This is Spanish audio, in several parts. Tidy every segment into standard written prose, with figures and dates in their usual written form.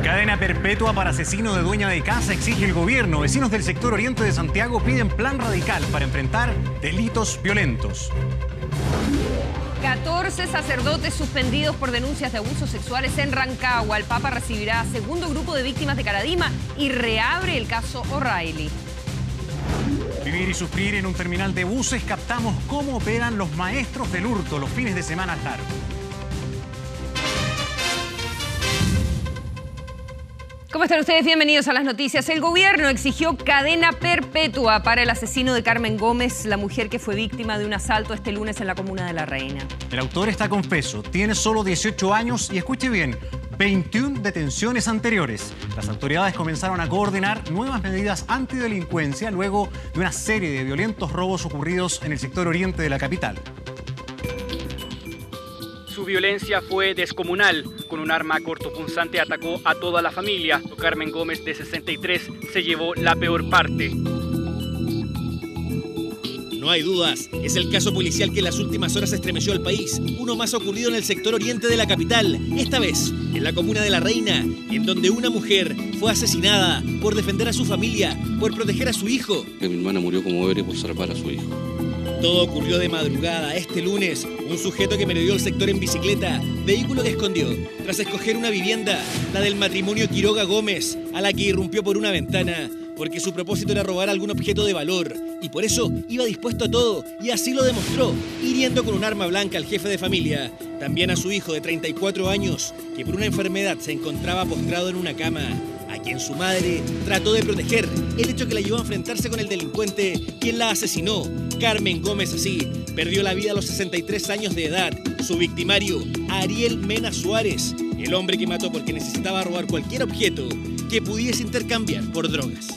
Cadena perpetua para asesino de dueña de casa exige el gobierno. Vecinos del sector oriente de Santiago piden plan radical para enfrentar delitos violentos. 14 sacerdotes suspendidos por denuncias de abusos sexuales en Rancagua. El Papa recibirá a segundo grupo de víctimas de Caradima y reabre el caso O'Reilly. Vivir y sufrir en un terminal de buses. Captamos cómo operan los maestros del hurto los fines de semana largos. ¿Cómo están ustedes? Bienvenidos a las noticias. El gobierno exigió cadena perpetua para el asesino de Carmen Gómez, la mujer que fue víctima de un asalto este lunes en la comuna de La Reina. El autor está confeso, tiene solo 18 años y, escuche bien, 21 detenciones anteriores. Las autoridades comenzaron a coordinar nuevas medidas antidelincuencia luego de una serie de violentos robos ocurridos en el sector oriente de la capital. Su violencia fue descomunal. Con un arma cortopunzante atacó a toda la familia. Carmen Gómez, de 63, se llevó la peor parte. No hay dudas, es el caso policial que en las últimas horas estremeció al país. Uno más ocurrido en el sector oriente de la capital, esta vez en la comuna de La Reina, en donde una mujer fue asesinada por defender a su familia, por proteger a su hijo. Mi hermana murió como héroe por salvar a su hijo. Todo ocurrió de madrugada este lunes. Un sujeto que merodeó el sector en bicicleta, vehículo que escondió tras escoger una vivienda, la del matrimonio Quiroga Gómez, a la que irrumpió por una ventana, porque su propósito era robar algún objeto de valor, y por eso iba dispuesto a todo, y así lo demostró, hiriendo con un arma blanca al jefe de familia, también a su hijo de 34 años, que por una enfermedad se encontraba postrado en una cama, a quien su madre trató de proteger, el hecho que la llevó a enfrentarse con el delincuente, quien la asesinó. Carmen Gómez así perdió la vida a los 63 años de edad. Su victimario, Ariel Mena Suárez, el hombre que mató porque necesitaba robar cualquier objeto que pudiese intercambiar por drogas.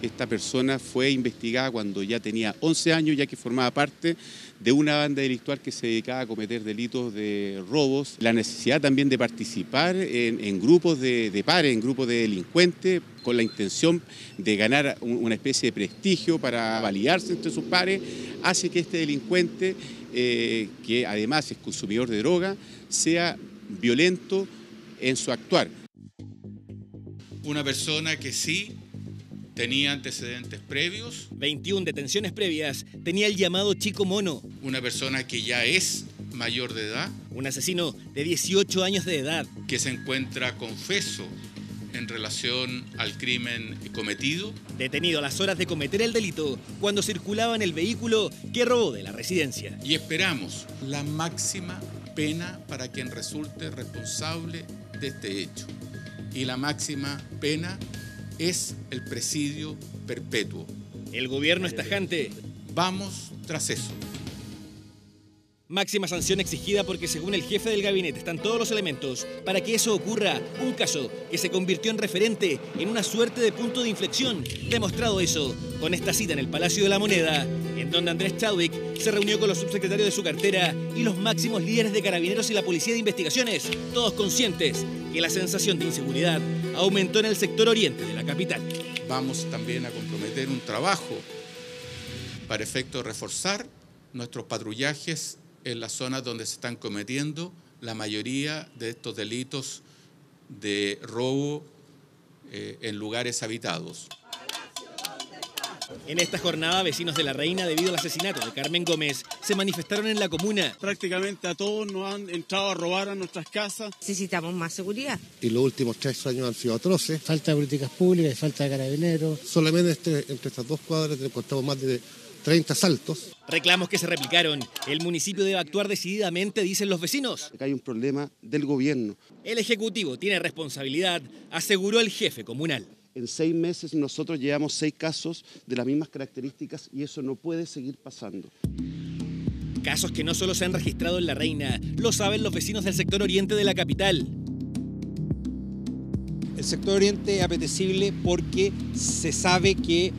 Esta persona fue investigada cuando ya tenía 11 años, ya que formaba parte de una banda delictual que se dedicaba a cometer delitos de robos. La necesidad también de participar en grupos de pares, en grupos de delincuentes, con la intención de ganar una especie de prestigio para validarse entre sus pares, hace que este delincuente, que además es consumidor de droga, sea violento en su actuar. Una persona que sí tenía antecedentes previos. 21 detenciones previas, tenía el llamado chico mono. Una persona que ya es mayor de edad. Un asesino de 18 años de edad. Que se encuentra confeso en relación al crimen cometido. Detenido a las horas de cometer el delito, cuando circulaba en el vehículo que robó de la residencia. Y esperamos la máxima pena para quien resulte responsable de este hecho. Y la máxima pena es el presidio perpetuo. El gobierno es tajante. Vamos tras eso. Máxima sanción exigida porque según el jefe del gabinete están todos los elementos para que eso ocurra. Un caso que se convirtió en referente, en una suerte de punto de inflexión. Demostrado eso con esta cita en el Palacio de la Moneda, en donde Andrés Chadwick se reunió con los subsecretarios de su cartera y los máximos líderes de Carabineros y la Policía de Investigaciones, todos conscientes que la sensación de inseguridad aumentó en el sector oriente de la capital. Vamos también a comprometer un trabajo para efecto de reforzar nuestros patrullajes en las zonas donde se están cometiendo la mayoría de estos delitos de robo en lugares habitados. En esta jornada, vecinos de La Reina, debido al asesinato de Carmen Gómez, se manifestaron en la comuna. Prácticamente a todos nos han entrado a robar a nuestras casas. Necesitamos más seguridad. Y los últimos 3 años han sido atroces. Falta de políticas públicas y falta de carabineros. Solamente entre estas dos cuadras encontramos más de 30 asaltos. Reclamos que se replicaron. El municipio debe actuar decididamente, dicen los vecinos. Acá hay un problema del gobierno. El Ejecutivo tiene responsabilidad, aseguró el jefe comunal. En 6 meses nosotros llevamos 6 casos de las mismas características y eso no puede seguir pasando. Casos que no solo se han registrado en La Reina, lo saben los vecinos del sector oriente de la capital. El sector oriente es apetecible porque se sabe que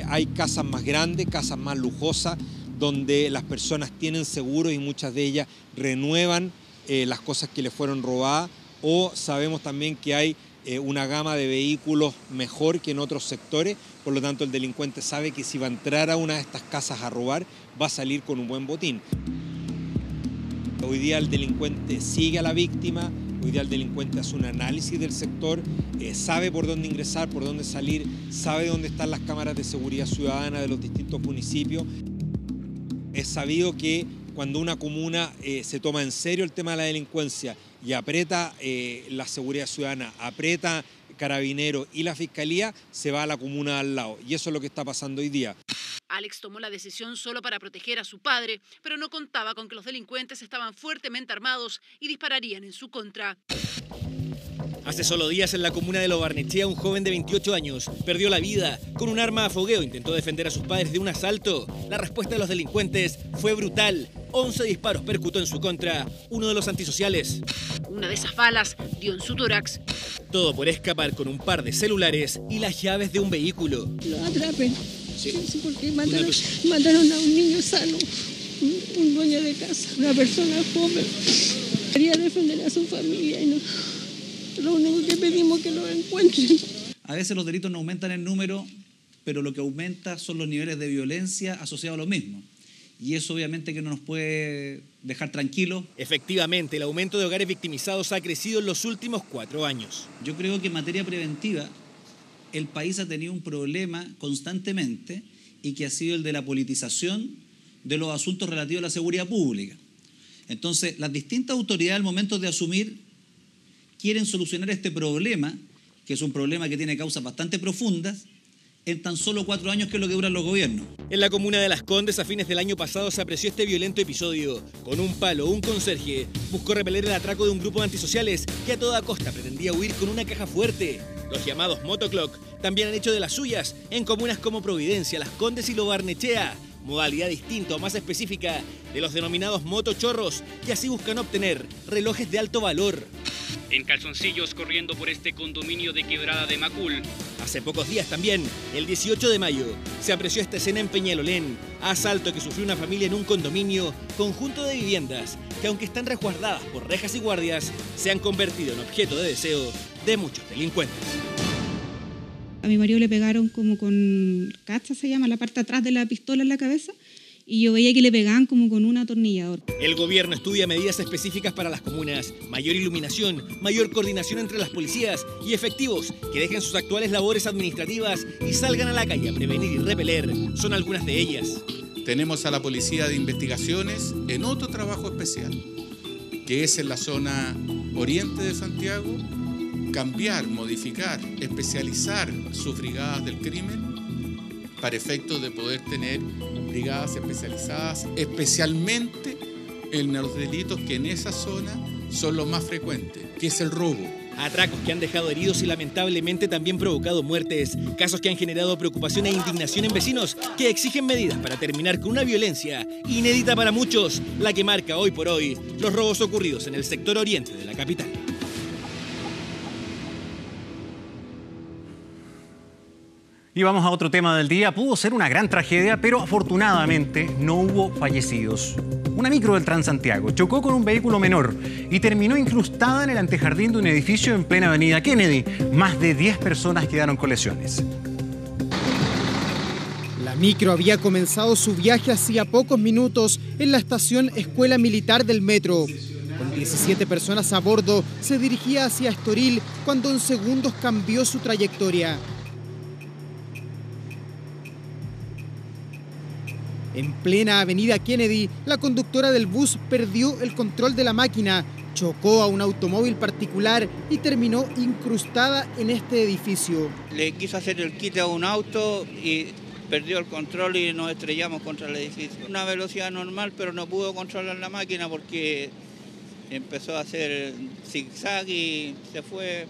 hay casas más grandes, casas más lujosas, donde las personas tienen seguros y muchas de ellas renuevan las cosas que les fueron robadas, o sabemos también que hay una gama de vehículos mejor que en otros sectores, por lo tanto el delincuente sabe que si va a entrar a una de estas casas a robar, va a salir con un buen botín. Hoy día el delincuente sigue a la víctima, Hoy día el delincuente hace un análisis del sector, sabe por dónde ingresar, por dónde salir, sabe dónde están las cámaras de seguridad ciudadana de los distintos municipios. Es sabido que cuando una comuna se toma en serio el tema de la delincuencia y aprieta la seguridad ciudadana, aprieta Carabineros y la Fiscalía, se va a la comuna al lado. Y eso es lo que está pasando hoy día. Alex tomó la decisión solo para proteger a su padre, pero no contaba con que los delincuentes estaban fuertemente armados y dispararían en su contra. Hace solo días en la comuna de Lo Barnechea, un joven de 28 años perdió la vida. Con un arma a fogueo intentó defender a sus padres de un asalto. La respuesta de los delincuentes fue brutal. 11 disparos percutó en su contra uno de los antisociales. Una de esas balas dio en su tórax. Todo por escapar con un par de celulares y las llaves de un vehículo. Lo atrapen. Sí, porque mataron a un niño sano, un dueño de casa, una persona joven. Quería defender a su familia y no. Lo único que pedimos es que lo encuentren. A veces los delitos no aumentan en número, pero lo que aumenta son los niveles de violencia asociados a lo mismo. Y eso obviamente que no nos puede dejar tranquilos. Efectivamente, el aumento de hogares victimizados ha crecido en los últimos 4 años. Yo creo que en materia preventiva el país ha tenido un problema constantemente y que ha sido el de la politización de los asuntos relativos a la seguridad pública. Entonces, las distintas autoridades al momento de asumir quieren solucionar este problema, que es un problema que tiene causas bastante profundas, en tan solo 4 años, que es lo que duran los gobiernos. En la comuna de Las Condes, a fines del año pasado, se apreció este violento episodio. Con un palo, un conserje buscó repeler el atraco de un grupo de antisociales que a toda costa pretendía huir con una caja fuerte. Los llamados motoclock también han hecho de las suyas en comunas como Providencia, Las Condes y Lo Barnechea. Modalidad distinta o más específica de los denominados motochorros, que así buscan obtener relojes de alto valor. En calzoncillos corriendo por este condominio de Quebrada de Macul. Hace pocos días también, el 18 de mayo, se apreció esta escena en Peñalolén. Asalto que sufrió una familia en un condominio, conjunto de viviendas que, aunque están resguardadas por rejas y guardias, se han convertido en objeto de deseo de muchos delincuentes. A mi marido le pegaron como con cacha, se llama, la parte atrás de la pistola en la cabeza, y yo veía que le pegaban como con un atornillador. El gobierno estudia medidas específicas para las comunas, mayor iluminación, mayor coordinación entre las policías y efectivos que dejen sus actuales labores administrativas y salgan a la calle a prevenir y repeler. Son algunas de ellas. Tenemos a la Policía de Investigaciones en otro trabajo especial, que es en la zona oriente de Santiago, cambiar, modificar, especializar sus brigadas del crimen para efectos de poder tener brigadas especializadas, especialmente en los delitos que en esa zona son los más frecuentes, que es el robo. Atracos que han dejado heridos y lamentablemente también provocado muertes. Casos que han generado preocupación e indignación en vecinos que exigen medidas para terminar con una violencia inédita para muchos, la que marca hoy por hoy los robos ocurridos en el sector oriente de la capital. Y vamos a otro tema del día. Pudo ser una gran tragedia, pero afortunadamente no hubo fallecidos. Una micro del Transantiago chocó con un vehículo menor y terminó incrustada en el antejardín de un edificio en plena avenida Kennedy. Más de 10 personas quedaron con lesiones. La micro había comenzado su viaje hacía pocos minutos en la estación Escuela Militar del Metro. Con 17 personas a bordo, se dirigía hacia Estoril cuando en segundos cambió su trayectoria. En plena avenida Kennedy, la conductora del bus perdió el control de la máquina, chocó a un automóvil particular y terminó incrustada en este edificio. Le quiso hacer el quite a un auto y perdió el control y nos estrellamos contra el edificio. Una velocidad normal, pero no pudo controlar la máquina porque empezó a hacer zigzag y se fue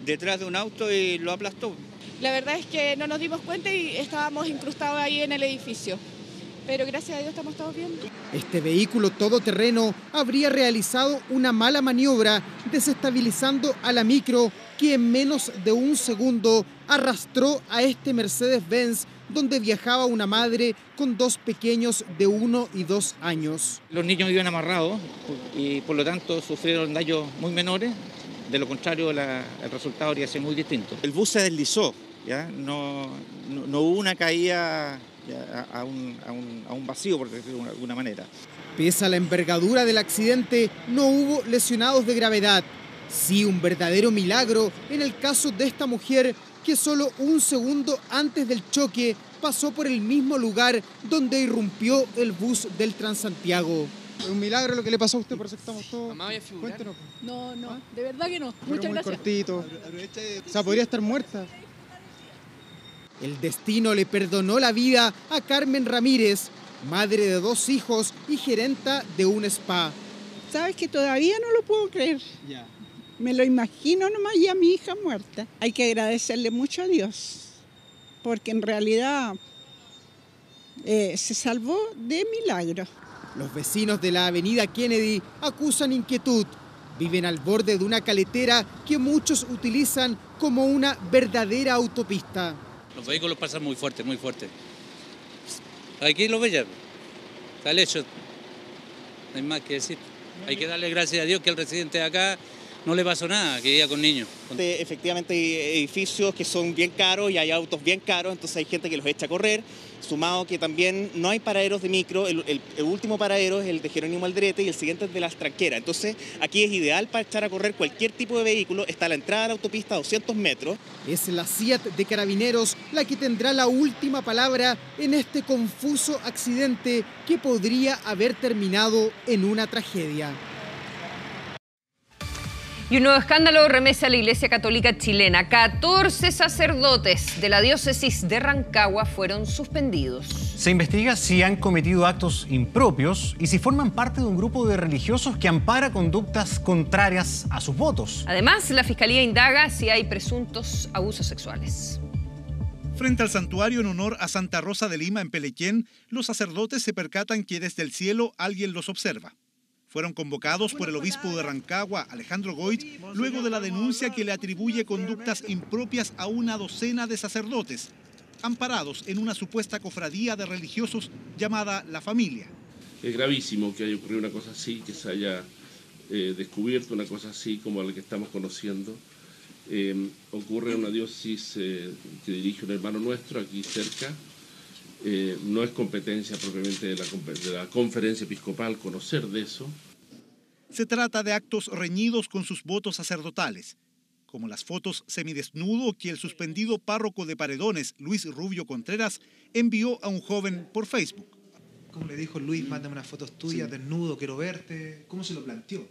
detrás de un auto y lo aplastó. La verdad es que no nos dimos cuenta y estábamos incrustados ahí en el edificio. Pero gracias a Dios estamos todos bien. Este vehículo todoterreno habría realizado una mala maniobra, desestabilizando a la micro, que en menos de un segundo arrastró a este Mercedes-Benz, donde viajaba una madre con 2 pequeños de 1 y 2 años. Los niños iban amarrados y por lo tanto sufrieron daños muy menores. De lo contrario, el resultado habría sido muy distinto. El bus se deslizó, ¿ya? No hubo una caída a un vacío, por decirlo de alguna manera. Pese a la envergadura del accidente, no hubo lesionados de gravedad. Sí, un verdadero milagro en el caso de esta mujer que solo un segundo antes del choque pasó por el mismo lugar donde irrumpió el bus del Transantiago. Es un milagro lo que le pasó a usted, por eso estamos todos. Cuéntenos. No, de verdad que no. Pero Muchas muy gracias. cortito. O sea, podría estar muerta. El destino le perdonó la vida a Carmen Ramírez, madre de 2 hijos y gerenta de un spa. Sabes que todavía no lo puedo creer. Me lo imagino nomás ya mi hija muerta. Hay que agradecerle mucho a Dios, porque en realidad se salvó de milagro. Los vecinos de la avenida Kennedy acusan inquietud. Viven al borde de una caletera que muchos utilizan como una verdadera autopista. Los vehículos pasan muy fuerte, muy fuerte. Aquí lo ves ya. Está el hecho. No hay más que decir. Hay que darle gracias a Dios que el residente de acá no le pasó nada, que iba con niños. Efectivamente hay edificios que son bien caros y hay autos bien caros, entonces hay gente que los echa a correr, sumado que también no hay paraderos de micro, el último paradero es el de Jerónimo Aldrete y el siguiente es de Las Tranqueras, entonces aquí es ideal para echar a correr cualquier tipo de vehículo, está la entrada a la autopista a 200 metros. Es la SIAT de Carabineros la que tendrá la última palabra en este confuso accidente que podría haber terminado en una tragedia. Y un nuevo escándalo remece a la Iglesia Católica chilena. 14 sacerdotes de la diócesis de Rancagua fueron suspendidos. Se investiga si han cometido actos impropios y si forman parte de un grupo de religiosos que ampara conductas contrarias a sus votos. Además, la Fiscalía indaga si hay presuntos abusos sexuales. Frente al santuario en honor a Santa Rosa de Lima en Pelequén, los sacerdotes se percatan que desde el cielo alguien los observa. Fueron convocados por el obispo de Rancagua, Alejandro Goich, luego de la denuncia que le atribuye conductas impropias a una docena de sacerdotes, amparados en una supuesta cofradía de religiosos llamada La Familia. Es gravísimo que haya ocurrido una cosa así, que se haya descubierto una cosa así como la que estamos conociendo. Ocurre en una diócesis que dirige un hermano nuestro aquí cerca. No es competencia propiamente de la conferencia episcopal conocer de eso. Se trata de actos reñidos con sus votos sacerdotales, como las fotos semidesnudo que el suspendido párroco de Paredones, Luis Rubio Contreras, envió a un joven por Facebook. ¿Cómo le dijo Luis, mándame unas fotos tuyas, desnudo, quiero verte? ¿Cómo se lo planteó?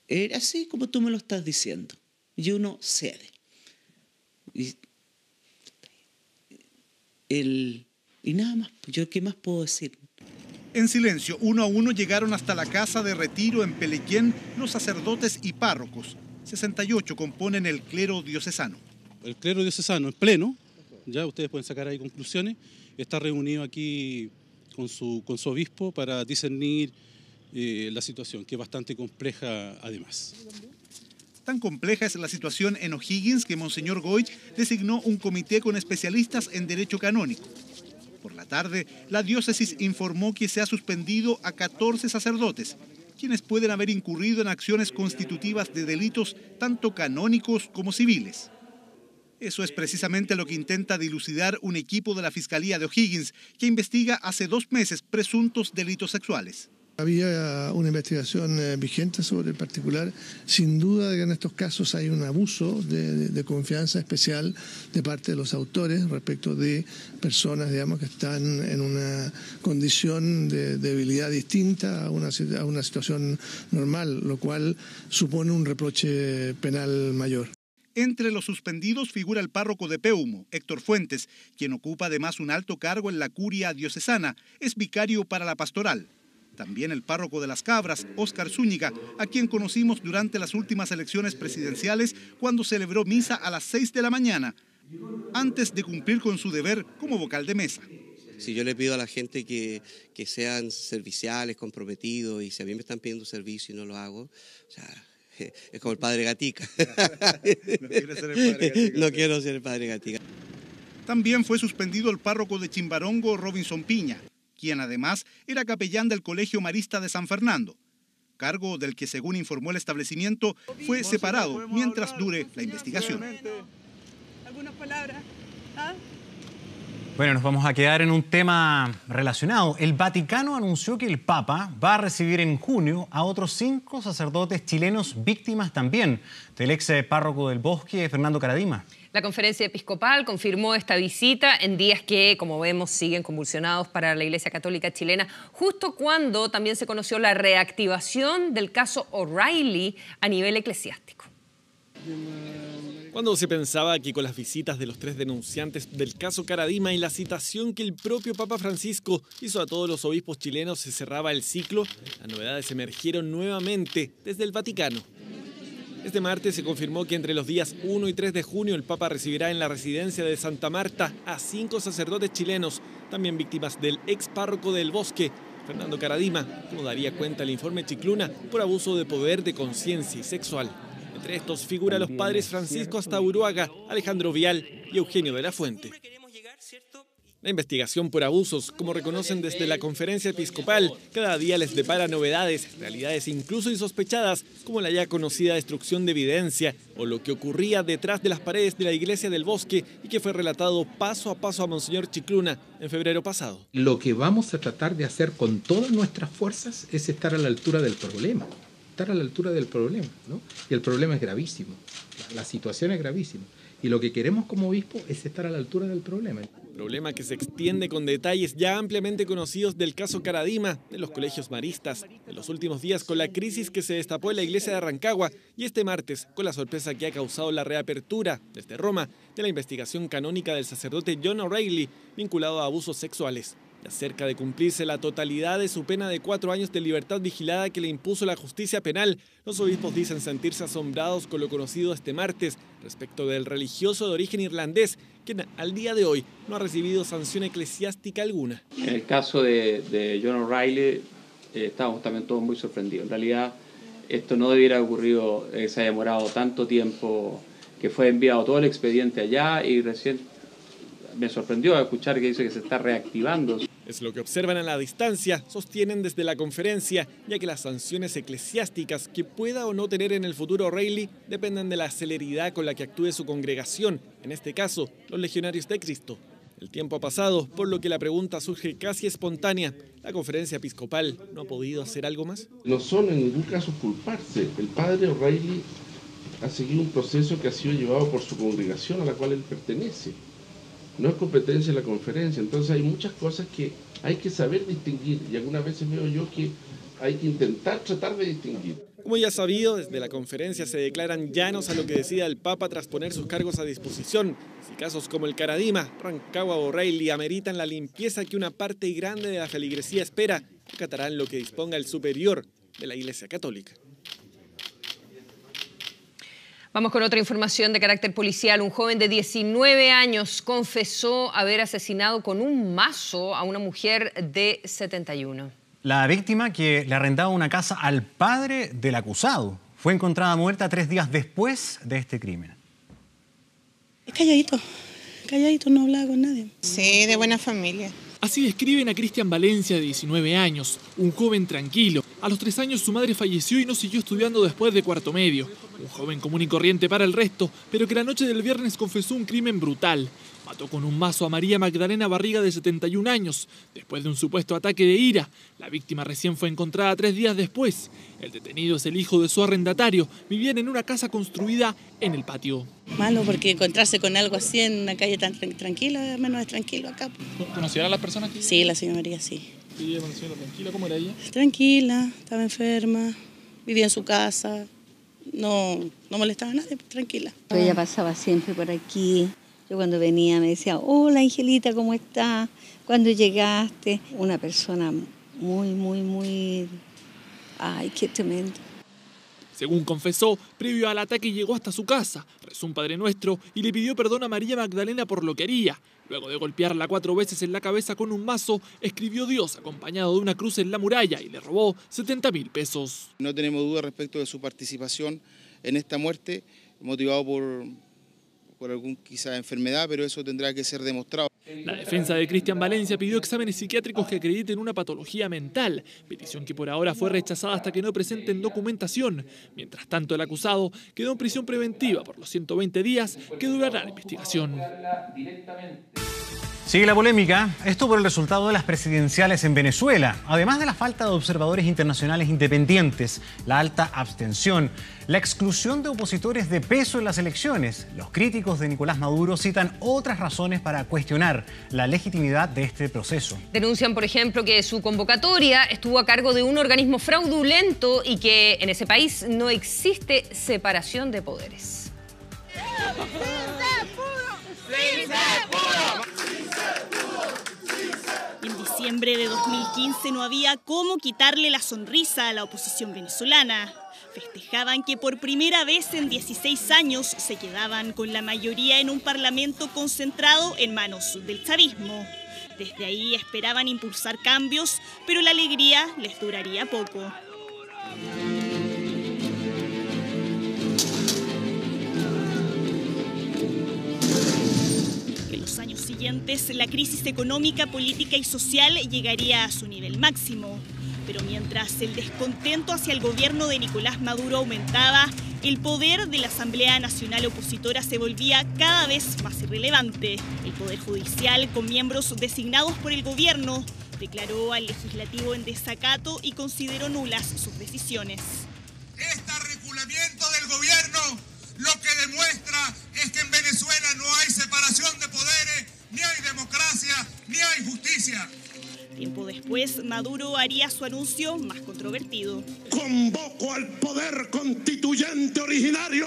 Era así como tú me lo estás diciendo. Y uno cede. Y nada más, ¿yo qué más puedo decir? En silencio, uno a uno llegaron hasta la casa de retiro en Pelequén los sacerdotes y párrocos. 68 componen el clero diocesano. El clero diocesano en pleno, ya ustedes pueden sacar ahí conclusiones, está reunido aquí con su obispo para discernir la situación, que es bastante compleja además. Tan compleja es la situación en O'Higgins que Monseñor Goich designó un comité con especialistas en derecho canónico. Por la tarde, la diócesis informó que se ha suspendido a 14 sacerdotes, quienes pueden haber incurrido en acciones constitutivas de delitos tanto canónicos como civiles. Eso es precisamente lo que intenta dilucidar un equipo de la Fiscalía de O'Higgins, que investiga hace 2 meses presuntos delitos sexuales. Había una investigación vigente sobre el particular. Sin duda que en estos casos hay un abuso de confianza especial de parte de los autores respecto de personas, digamos, que están en una condición de debilidad distinta a una situación normal, lo cual supone un reproche penal mayor. Entre los suspendidos figura el párroco de Peumo, Héctor Fuentes, quien ocupa además un alto cargo en la curia diocesana, es vicario para la pastoral. También el párroco de Las Cabras, Óscar Zúñiga, a quien conocimos durante las últimas elecciones presidenciales cuando celebró misa a las 6 de la mañana, antes de cumplir con su deber como vocal de mesa. Si yo le pido a la gente que sean serviciales, comprometidos, y si a mí me están pidiendo servicio y no lo hago, o sea, es como el padre Gatica. No quiere ser el padre Gatica. No quiero ser el padre Gatica. También fue suspendido el párroco de Chimbarongo, Robinson Piña, quien además era capellán del Colegio Marista de San Fernando, cargo del que, según informó el establecimiento, fue separado mientras dure la investigación. ¿Algunas palabras? ¿Ah? Bueno, nos vamos a quedar en un tema relacionado. El Vaticano anunció que el Papa va a recibir en junio a otros 5 sacerdotes chilenos víctimas también del ex párroco del Bosque, Fernando Karadima. La conferencia episcopal confirmó esta visita en días que, como vemos, siguen convulsionados para la Iglesia Católica chilena, justo cuando también se conoció la reactivación del caso O'Reilly a nivel eclesiástico. Cuando se pensaba que con las visitas de los 3 denunciantes del caso Karadima y la citación que el propio Papa Francisco hizo a todos los obispos chilenos se cerraba el ciclo, las novedades emergieron nuevamente desde el Vaticano. Este martes se confirmó que entre los días 1 y 3 de junio el Papa recibirá en la residencia de Santa Marta a 5 sacerdotes chilenos, también víctimas del ex párroco del Bosque, Fernando Karadima, como daría cuenta el informe Chicluna, por abuso de poder de conciencia y sexual. Entre estos figuran los padres Francisco Astaburuaga, Alejandro Vial y Eugenio de la Fuente. La investigación por abusos, como reconocen desde la conferencia episcopal, cada día les depara novedades, realidades incluso insospechadas, como la ya conocida destrucción de evidencia o lo que ocurría detrás de las paredes de la iglesia del Bosque y que fue relatado paso a paso a Monseñor Chicluna en febrero pasado. Lo que vamos a tratar de hacer con todas nuestras fuerzas es estar a la altura del problema. Estar a la altura del problema, ¿no? Y el problema es gravísimo, la situación es gravísima. Y lo que queremos como obispo es estar a la altura del problema. Problema que se extiende con detalles ya ampliamente conocidos del caso Karadima, de los colegios maristas, en los últimos días con la crisis que se destapó en la iglesia de Rancagua y este martes con la sorpresa que ha causado la reapertura desde Roma de la investigación canónica del sacerdote John O'Reilly vinculado a abusos sexuales. Ya cerca de cumplirse la totalidad de su pena de 4 años de libertad vigilada que le impuso la justicia penal, los obispos dicen sentirse asombrados con lo conocido este martes respecto del religioso de origen irlandés, quien al día de hoy no ha recibido sanción eclesiástica alguna. En el caso de John O'Reilly estábamos también todos muy sorprendidos. En realidad esto no debiera haber ocurrido, se ha demorado tanto tiempo, que fue enviado todo el expediente allá y recién me sorprendió escuchar que dice que se está reactivando. Es lo que observan a la distancia, sostienen desde la conferencia, ya que las sanciones eclesiásticas que pueda o no tener en el futuro O'Reilly dependen de la celeridad con la que actúe su congregación, en este caso, los legionarios de Cristo. El tiempo ha pasado, por lo que la pregunta surge casi espontánea. ¿La conferencia episcopal no ha podido hacer algo más? No son en ningún caso culparse. El padre O'Reilly ha seguido un proceso que ha sido llevado por su congregación a la cual él pertenece. No es competencia de la conferencia, entonces hay muchas cosas que hay que saber distinguir y algunas veces veo yo que hay que intentar tratar de distinguir. Como ya sabido, desde la conferencia se declaran llanos a lo que decida el Papa tras poner sus cargos a disposición. Si casos como el Karadima, Rancagua o O'Reilly ameritan la limpieza que una parte grande de la feligresía espera, acatarán lo que disponga el superior de la Iglesia Católica. Vamos con otra información de carácter policial. Un joven de 19 años confesó haber asesinado con un mazo a una mujer de 71. La víctima, que le arrendaba una casa al padre del acusado, fue encontrada muerta 3 días después de este crimen. Es calladito, no hablaba con nadie. Sí, de buena familia. Así describen a Cristian Valencia, de 19 años, un joven tranquilo. A los 3 años su madre falleció y no siguió estudiando después de cuarto medio. Un joven común y corriente para el resto, pero que la noche del viernes confesó un crimen brutal. Mató con un mazo a María Magdalena Barriga, de 71 años, después de un supuesto ataque de ira. La víctima recién fue encontrada 3 días después. El detenido es el hijo de su arrendatario. Vivían en una casa construida en el patio. Malo, porque encontrarse con algo así en una calle tan tranquila, menos es tranquilo acá. ¿Conocían a las personas aquí? Sí, la señora María, sí. ¿Vivía con la señora tranquila? ¿Cómo era ella? Tranquila, estaba enferma, vivía en su casa, no molestaba a nadie, tranquila. Ella pasaba siempre por aquí. Yo cuando venía me decía, hola Angelita, ¿cómo estás? ¿Cuándo llegaste? Una persona muy... Ay, qué tremendo. Según confesó, previo al ataque llegó hasta su casa, rezó un Padre Nuestro y le pidió perdón a María Magdalena por lo que haría. Luego de golpearla 4 veces en la cabeza con un mazo, escribió Dios acompañado de una cruz en la muralla y le robó 70.000 pesos. No tenemos duda respecto de su participación en esta muerte, motivado por alguna quizá enfermedad, pero eso tendrá que ser demostrado. La defensa de Cristian Valencia pidió exámenes psiquiátricos que acrediten una patología mental, petición que por ahora fue rechazada hasta que no presenten documentación. Mientras tanto, el acusado quedó en prisión preventiva por los 120 días que durará la investigación. Sigue la polémica, esto por el resultado de las presidenciales en Venezuela. Además de la falta de observadores internacionales independientes, la alta abstención, la exclusión de opositores de peso en las elecciones, los críticos de Nicolás Maduro citan otras razones para cuestionar la legitimidad de este proceso. Denuncian, por ejemplo, que su convocatoria estuvo a cargo de un organismo fraudulento y que en ese país no existe separación de poderes. En diciembre de 2015 no había cómo quitarle la sonrisa a la oposición venezolana. Festejaban que por primera vez en 16 años se quedaban con la mayoría en un parlamento concentrado en manos del chavismo. Desde ahí esperaban impulsar cambios, pero la alegría les duraría poco. En los años siguientes, la crisis económica, política y social llegaría a su nivel máximo. Pero mientras el descontento hacia el gobierno de Nicolás Maduro aumentaba, el poder de la Asamblea Nacional Opositora se volvía cada vez más irrelevante. El Poder Judicial, con miembros designados por el gobierno, declaró al legislativo en desacato y consideró nulas sus decisiones. Este reculamiento del gobierno lo que demuestra es que en Venezuela no hay separación de poderes, ni hay democracia, ni hay justicia. Tiempo después, Maduro haría su anuncio más controvertido. Convoco al poder constituyente originario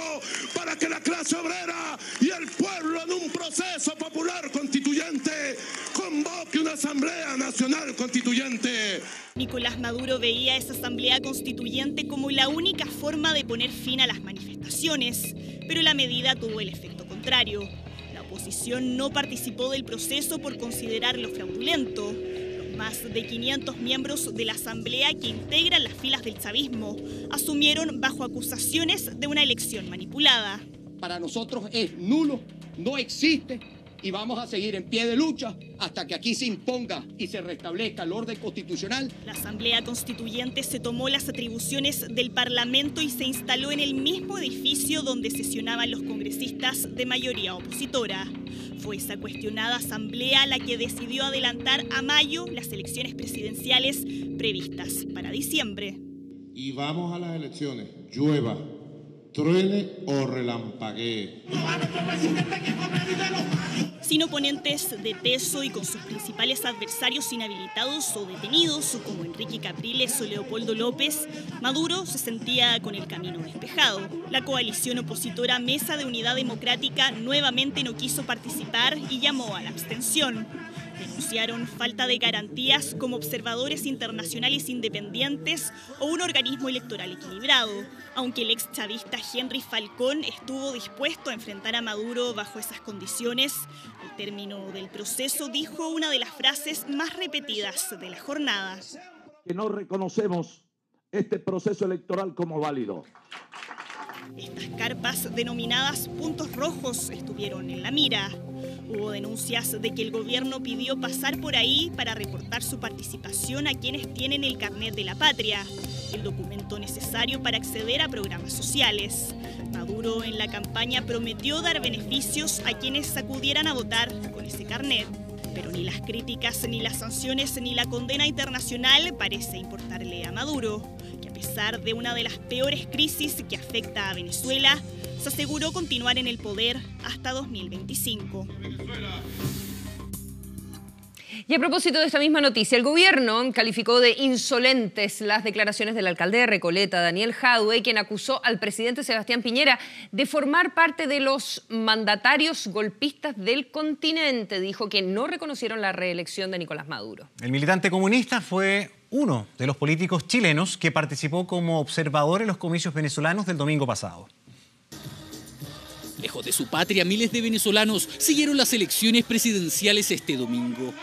para que la clase obrera y el pueblo en un proceso popular constituyente convoque una Asamblea Nacional Constituyente. Nicolás Maduro veía esa Asamblea Constituyente como la única forma de poner fin a las manifestaciones, pero la medida tuvo el efecto contrario. La oposición no participó del proceso por considerarlo fraudulento. Más de 500 miembros de la Asamblea que integran las filas del chavismo asumieron bajo acusaciones de una elección manipulada. Para nosotros es nulo, no existe y vamos a seguir en pie de lucha hasta que aquí se imponga y se restablezca el orden constitucional. La Asamblea Constituyente se tomó las atribuciones del Parlamento y se instaló en el mismo edificio donde sesionaban los congresistas de mayoría opositora. Fue esa cuestionada asamblea la que decidió adelantar a mayo las elecciones presidenciales previstas para diciembre. Y vamos a las elecciones, llueva, truene o relampaguee. Sin oponentes de peso y con sus principales adversarios inhabilitados o detenidos, como Enrique Capriles o Leopoldo López, Maduro se sentía con el camino despejado. La coalición opositora Mesa de Unidad Democrática nuevamente no quiso participar y llamó a la abstención. Denunciaron falta de garantías como observadores internacionales independientes o un organismo electoral equilibrado, aunque el ex chavista Henry Falcón estuvo dispuesto a enfrentar a Maduro bajo esas condiciones. Al término del proceso dijo una de las frases más repetidas de la jornada. Que no reconocemos este proceso electoral como válido. Estas carpas denominadas puntos rojos estuvieron en la mira. Hubo denuncias de que el gobierno pidió pasar por ahí para reportar su participación a quienes tienen el carnet de la patria, el documento necesario para acceder a programas sociales. Maduro en la campaña prometió dar beneficios a quienes acudieran a votar con ese carnet. Pero ni las críticas, ni las sanciones, ni la condena internacional parece importarle a Maduro, que a pesar de una de las peores crisis que afecta a Venezuela, se aseguró continuar en el poder hasta 2025. Y a propósito de esta misma noticia, el gobierno calificó de insolentes las declaraciones del alcalde de Recoleta, Daniel Jadue, quien acusó al presidente Sebastián Piñera de formar parte de los mandatarios golpistas del continente. Dijo que no reconocieron la reelección de Nicolás Maduro. El militante comunista fue uno de los políticos chilenos que participó como observador en los comicios venezolanos del domingo pasado. Lejos de su patria, miles de venezolanos siguieron las elecciones presidenciales este domingo.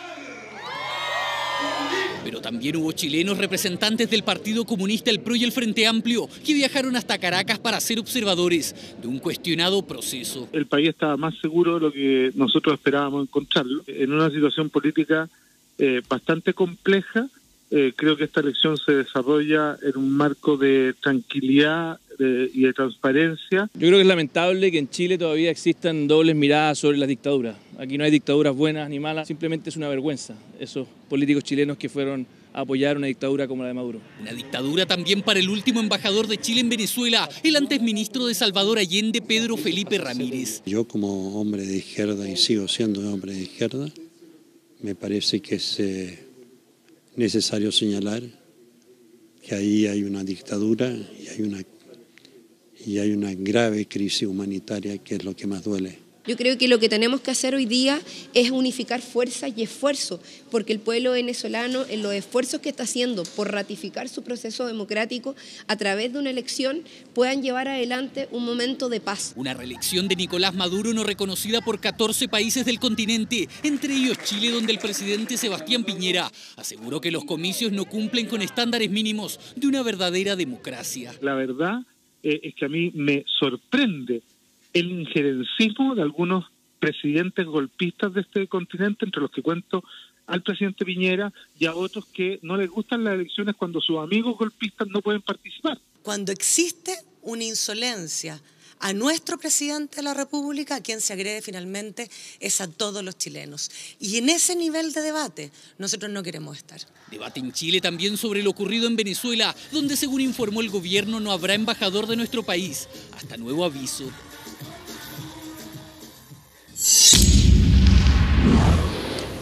Pero también hubo chilenos representantes del Partido Comunista, el PRO y el Frente Amplio que viajaron hasta Caracas para ser observadores de un cuestionado proceso. El país estaba más seguro de lo que nosotros esperábamos encontrarlo. En una situación política bastante compleja, creo que esta elección se desarrolla en un marco de tranquilidad y de transparencia. Yo creo que es lamentable que en Chile todavía existan dobles miradas sobre las dictaduras. Aquí no hay dictaduras buenas ni malas, simplemente es una vergüenza esos políticos chilenos que fueron a apoyar una dictadura como la de Maduro. Una dictadura también para el último embajador de Chile en Venezuela, el antes ministro de Salvador Allende, Pedro Felipe Ramírez. Yo como hombre de izquierda, y sigo siendo hombre de izquierda, me parece que es necesario señalar que ahí hay una dictadura y hay una grave crisis humanitaria, que es lo que más duele. Yo creo que lo que tenemos que hacer hoy día es unificar fuerzas y esfuerzos, porque el pueblo venezolano, en los esfuerzos que está haciendo por ratificar su proceso democrático a través de una elección, puedan llevar adelante un momento de paz. Una reelección de Nicolás Maduro no reconocida por 14 países del continente, entre ellos Chile, donde el presidente Sebastián Piñera aseguró que los comicios no cumplen con estándares mínimos de una verdadera democracia. La verdad es que a mí me sorprende el injerencismo de algunos presidentes golpistas de este continente, entre los que cuento al presidente Piñera y a otros que no les gustan las elecciones cuando sus amigos golpistas no pueden participar. Cuando existe una insolencia a nuestro presidente de la República, a quien se agrede finalmente es a todos los chilenos. Y en ese nivel de debate nosotros no queremos estar. Debate en Chile también sobre lo ocurrido en Venezuela, donde según informó el gobierno no habrá embajador de nuestro país, hasta nuevo aviso.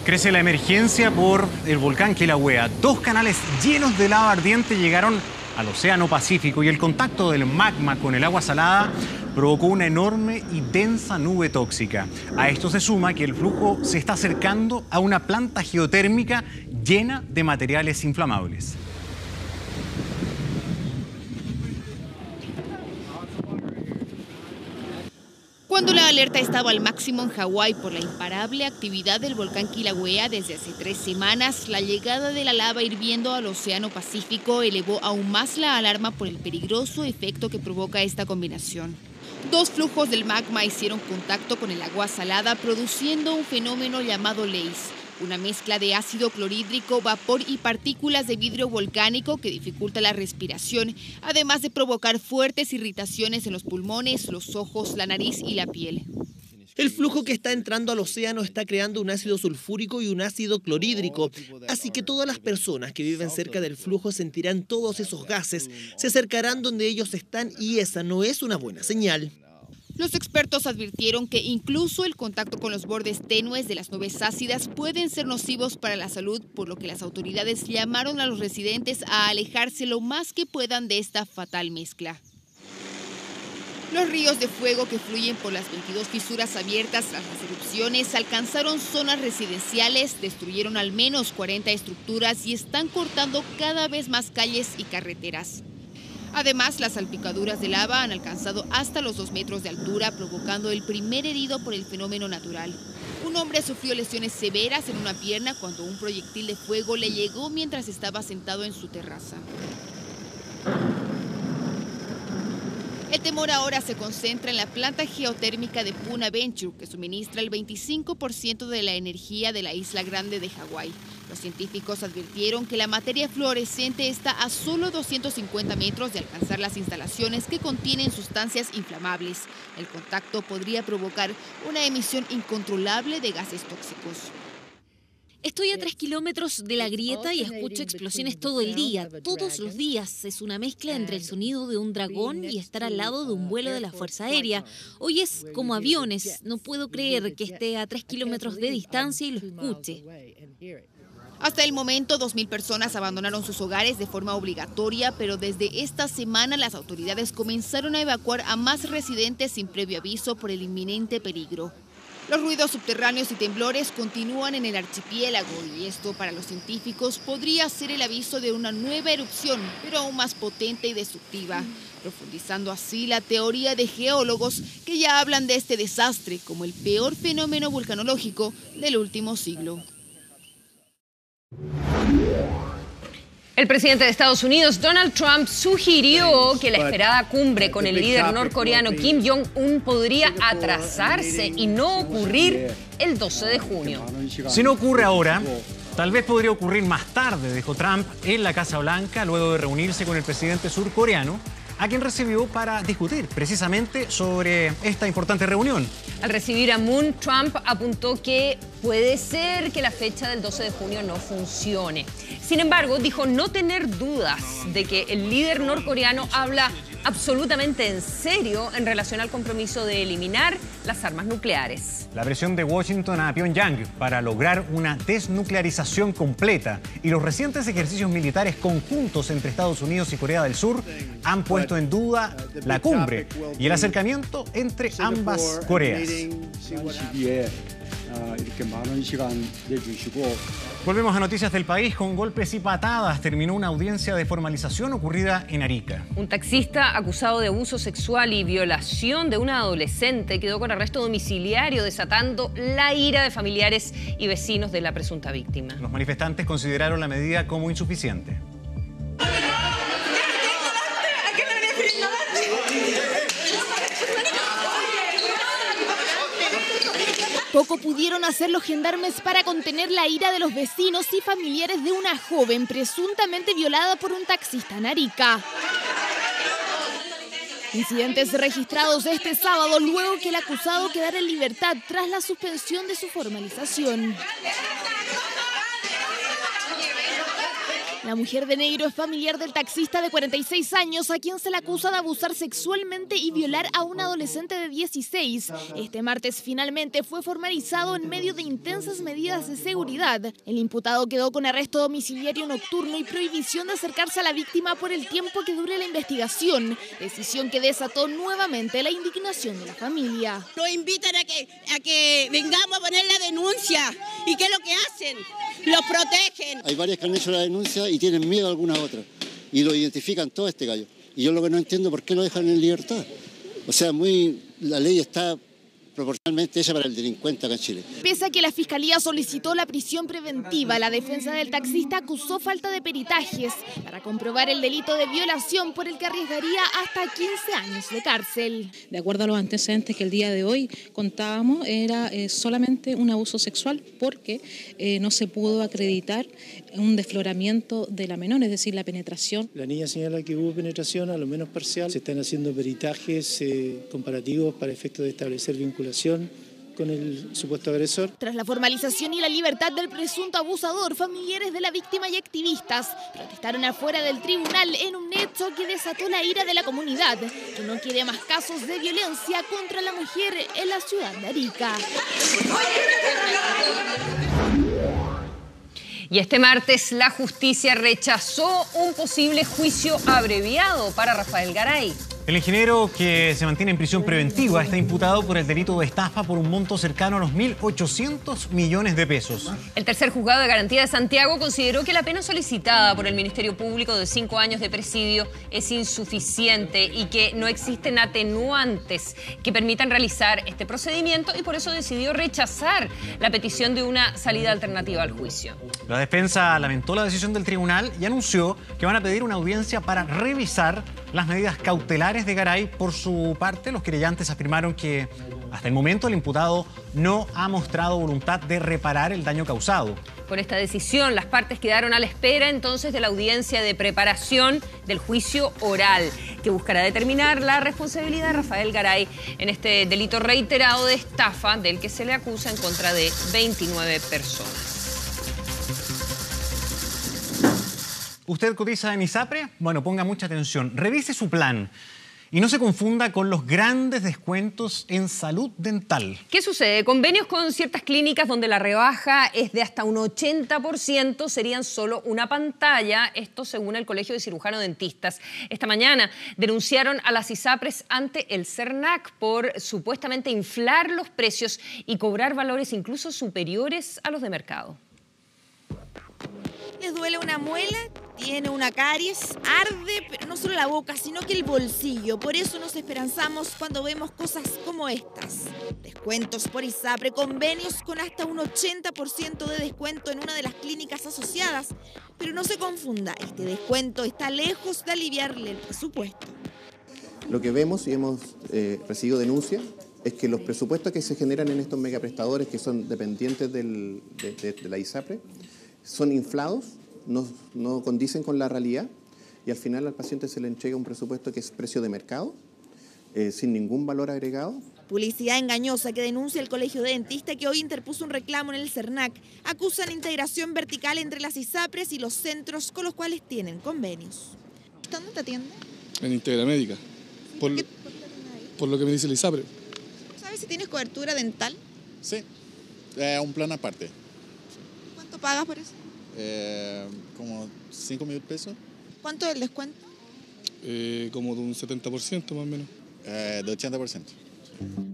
Crece la emergencia por el volcán Kilauea. 2 canales llenos de lava ardiente llegaron al Océano Pacífico y el contacto del magma con el agua salada provocó una enorme y densa nube tóxica. A esto se suma que el flujo se está acercando a una planta geotérmica llena de materiales inflamables. Cuando la alerta estaba al máximo en Hawái por la imparable actividad del volcán Kilauea desde hace 3 semanas, la llegada de la lava hirviendo al Océano Pacífico elevó aún más la alarma por el peligroso efecto que provoca esta combinación. 2 flujos del magma hicieron contacto con el agua salada, produciendo un fenómeno llamado LACE, una mezcla de ácido clorhídrico, vapor y partículas de vidrio volcánico que dificulta la respiración, además de provocar fuertes irritaciones en los pulmones, los ojos, la nariz y la piel. El flujo que está entrando al océano está creando un ácido sulfúrico y un ácido clorhídrico, así que todas las personas que viven cerca del flujo sentirán todos esos gases, se acercarán donde ellos están y esa no es una buena señal. Los expertos advirtieron que incluso el contacto con los bordes tenues de las nubes ácidas pueden ser nocivos para la salud, por lo que las autoridades llamaron a los residentes a alejarse lo más que puedan de esta fatal mezcla. Los ríos de fuego que fluyen por las 22 fisuras abiertas tras las erupciones alcanzaron zonas residenciales, destruyeron al menos 40 estructuras y están cortando cada vez más calles y carreteras. Además, las salpicaduras de lava han alcanzado hasta los 2 metros de altura, provocando el primer herido por el fenómeno natural. Un hombre sufrió lesiones severas en una pierna cuando un proyectil de fuego le llegó mientras estaba sentado en su terraza. El temor ahora se concentra en la planta geotérmica de Puna Venture, que suministra el 25% de la energía de la isla grande de Hawái. Los científicos advirtieron que la materia fluorescente está a solo 250 metros de alcanzar las instalaciones que contienen sustancias inflamables. El contacto podría provocar una emisión incontrolable de gases tóxicos. Estoy a 3 kilómetros de la grieta y escucho explosiones todo el día, todos los días. Es una mezcla entre el sonido de un dragón y estar al lado de un vuelo de la Fuerza Aérea. Hoy es como aviones, no puedo creer que esté a 3 kilómetros de distancia y lo escuche. Hasta el momento, 2.000 personas abandonaron sus hogares de forma obligatoria, pero desde esta semana las autoridades comenzaron a evacuar a más residentes sin previo aviso por el inminente peligro. Los ruidos subterráneos y temblores continúan en el archipiélago y esto para los científicos podría ser el aviso de una nueva erupción, pero aún más potente y destructiva, profundizando así la teoría de geólogos que ya hablan de este desastre como el peor fenómeno vulcanológico del último siglo. El presidente de Estados Unidos, Donald Trump, sugirió que la esperada cumbre con el líder norcoreano Kim Jong-un podría atrasarse y no ocurrir el 12 de junio. Si no ocurre ahora, tal vez podría ocurrir más tarde, dijo Trump en la Casa Blanca, luego de reunirse con el presidente surcoreano a quien recibió para discutir precisamente sobre esta importante reunión. Al recibir a Moon, Trump apuntó que puede ser que la fecha del 12 de junio no funcione. Sin embargo, dijo no tener dudas de que el líder norcoreano habla absolutamente en serio en relación al compromiso de eliminar las armas nucleares. La presión de Washington a Pyongyang para lograr una desnuclearización completa y los recientes ejercicios militares conjuntos entre Estados Unidos y Corea del Sur han puesto en duda la cumbre y el acercamiento entre ambas Coreas. Volvemos a noticias del país. Con golpes y patadas terminó una audiencia de formalización ocurrida en Arica. Un taxista acusado de abuso sexual y violación de una adolescente quedó con arresto domiciliario, desatando la ira de familiares y vecinos de la presunta víctima. Los manifestantes consideraron la medida como insuficiente. Poco pudieron hacer los gendarmes para contener la ira de los vecinos y familiares de una joven presuntamente violada por un taxista en Arica. Incidentes registrados este sábado luego que el acusado quedara en libertad tras la suspensión de su formalización. La mujer de negro es familiar del taxista de 46 años a quien se le acusa de abusar sexualmente y violar a un adolescente de 16. Este martes finalmente fue formalizado en medio de intensas medidas de seguridad. El imputado quedó con arresto domiciliario nocturno y prohibición de acercarse a la víctima por el tiempo que dure la investigación, decisión que desató nuevamente la indignación de la familia. Nos invitan a que vengamos a poner la denuncia. ¿Y qué es lo que hacen? Los protegen. Hay varias que han hecho la denuncia y tienen miedo a algunas otras. Y lo identifican todo este gallo. Y yo lo que no entiendo por qué lo dejan en libertad. O sea, la ley está proporcionalmente hecha para el delincuente acá en Chile. Pese a que la Fiscalía solicitó la prisión preventiva, la defensa del taxista acusó falta de peritajes para comprobar el delito de violación por el que arriesgaría hasta 15 años de cárcel. De acuerdo a los antecedentes que el día de hoy contábamos, era solamente un abuso sexual porque no se pudo acreditar un desfloramiento de la menor, es decir, la penetración. La niña señala que hubo penetración, a lo menos parcial. Se están haciendo peritajes comparativos para efectos de establecer vinculación con el supuesto agresor. Tras la formalización y la libertad del presunto abusador, familiares de la víctima y activistas protestaron afuera del tribunal en un hecho que desató la ira de la comunidad, que no quiere más casos de violencia contra la mujer en la ciudad de Arica. Y este martes la justicia rechazó un posible juicio abreviado para Rafael Garay. El ingeniero, que se mantiene en prisión preventiva, está imputado por el delito de estafa por un monto cercano a los 1.800 millones de pesos. El tercer juzgado de garantía de Santiago consideró que la pena solicitada por el Ministerio Público de 5 años de presidio es insuficiente y que no existen atenuantes que permitan realizar este procedimiento, y por eso decidió rechazar la petición de una salida alternativa al juicio. La defensa lamentó la decisión del tribunal y anunció que van a pedir una audiencia para revisar las medidas cautelares de Garay. Por su parte, los querellantes afirmaron que hasta el momento el imputado no ha mostrado voluntad de reparar el daño causado. Con esta decisión, las partes quedaron a la espera entonces de la audiencia de preparación del juicio oral, que buscará determinar la responsabilidad de Rafael Garay en este delito reiterado de estafa del que se le acusa en contra de 29 personas. ¿Usted cotiza en ISAPRE? Bueno, ponga mucha atención. Revise su plan y no se confunda con los grandes descuentos en salud dental. ¿Qué sucede? Convenios con ciertas clínicas donde la rebaja es de hasta un 80% serían solo una pantalla, esto según el Colegio de Cirujanos Dentistas. Esta mañana denunciaron a las ISAPRES ante el CERNAC por supuestamente inflar los precios y cobrar valores incluso superiores a los de mercado. ¿Les duele una muela? ¿Tiene una caries? Arde, pero no solo la boca, sino que el bolsillo. Por eso nos esperanzamos cuando vemos cosas como estas. Descuentos por ISAPRE, convenios con hasta un 80% de descuento en una de las clínicas asociadas. Pero no se confunda, este descuento está lejos de aliviarle el presupuesto. Lo que vemos y hemos recibido denuncia es que los presupuestos que se generan en estos megaprestadores que son dependientes de la ISAPRE son inflados, no condicen con la realidad y al final al paciente se le entrega un presupuesto que es precio de mercado, sin ningún valor agregado. Publicidad engañosa que denuncia el Colegio de Dentistas, que hoy interpuso un reclamo en el CERNAC. Acusan integración vertical entre las ISAPRES y los centros con los cuales tienen convenios. ¿Dónde te atiende? En Integra Médica, por lo que me dice la ISAPRE. ¿Sabes si tienes cobertura dental? Sí, un plan aparte. ¿Cuánto pagas por eso? Como 5.000 pesos. ¿Cuánto es el descuento? Como de un 70% más o menos. De 80%.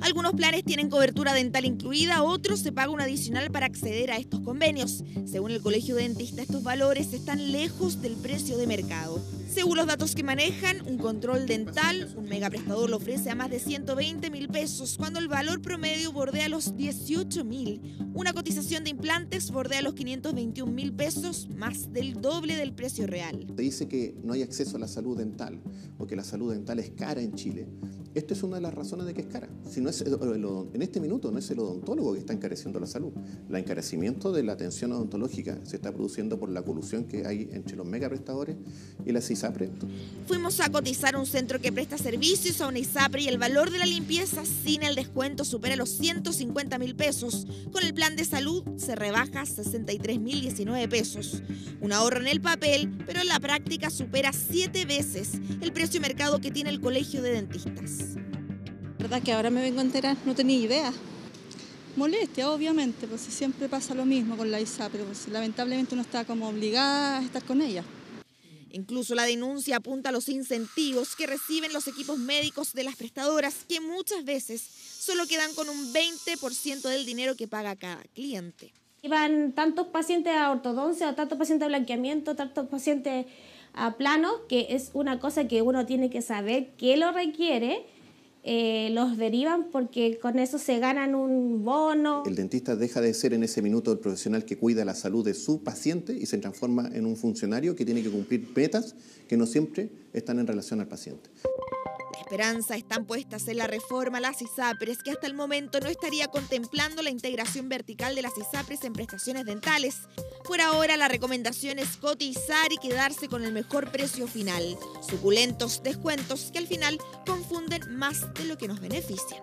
Algunos planes tienen cobertura dental incluida, otros se paga un adicional para acceder a estos convenios. Según el Colegio de Dentistas, estos valores están lejos del precio de mercado. Según los datos que manejan, un control dental, un megaprestador lo ofrece a más de 120.000 pesos, cuando el valor promedio bordea los 18.000. Una cotización de implantes bordea los 521.000 pesos, más del doble del precio real. Se dice que no hay acceso a la salud dental o que la salud dental es cara en Chile. Esta es una de las razones de que es cara. Si no es en este minuto no es el odontólogo que está encareciendo la salud. El encarecimiento de la atención odontológica se está produciendo por la colusión que hay entre los megaprestadores y las ISAPRE. Fuimos a cotizar un centro que presta servicios a una ISAPRE y el valor de la limpieza sin el descuento supera los 150.000 pesos. Con el plan de salud se rebaja 63.019 pesos. Un ahorro en el papel, pero en la práctica supera 7 veces el precio de mercado que tiene el Colegio de Dentistas. La verdad que ahora me vengo a enterar, no tenía idea. Molestia, obviamente, pues siempre pasa lo mismo con la ISAPRE, pues lamentablemente uno está como obligada a estar con ella. Incluso la denuncia apunta a los incentivos que reciben los equipos médicos de las prestadoras, que muchas veces solo quedan con un 20% del dinero que paga cada cliente. Van tantos pacientes a ortodoncia, tantos pacientes a blanqueamiento, tantos pacientes a plano, que es una cosa que uno tiene que saber qué lo requiere. Los derivan porque con eso se ganan un bono. El dentista deja de ser en ese minuto el profesional que cuida la salud de su paciente y se transforma en un funcionario que tiene que cumplir metas que no siempre están en relación al paciente. La esperanza están puestas en la reforma a las ISAPRES, que hasta el momento no estaría contemplando la integración vertical de las ISAPRES en prestaciones dentales. Por ahora la recomendación es cotizar y quedarse con el mejor precio final. Suculentos descuentos que al final confunden más de lo que nos benefician.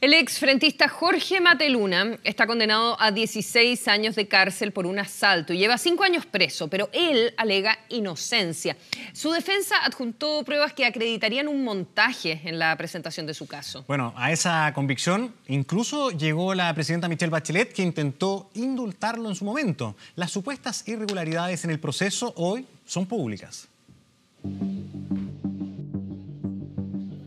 El exfrentista Jorge Mateluna está condenado a 16 años de cárcel por un asalto y lleva 5 años preso, pero él alega inocencia. Su defensa adjuntó pruebas que acreditarían un montaje en la presentación de su caso. Bueno, a esa convicción incluso llegó la presidenta Michelle Bachelet, que intentó indultarlo en su momento. Las supuestas irregularidades en el proceso hoy son públicas.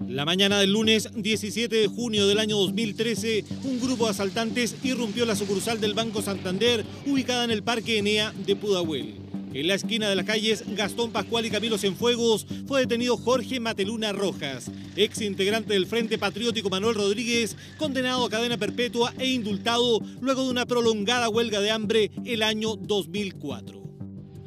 La mañana del lunes 17 de junio del año 2013, un grupo de asaltantes irrumpió la sucursal del Banco Santander, ubicada en el Parque Enea de Pudahuel. En la esquina de las calles Gastón Pascual y Camilo Cienfuegos fue detenido Jorge Mateluna Rojas, ex integrante del Frente Patriótico Manuel Rodríguez, condenado a cadena perpetua e indultado luego de una prolongada huelga de hambre el año 2004.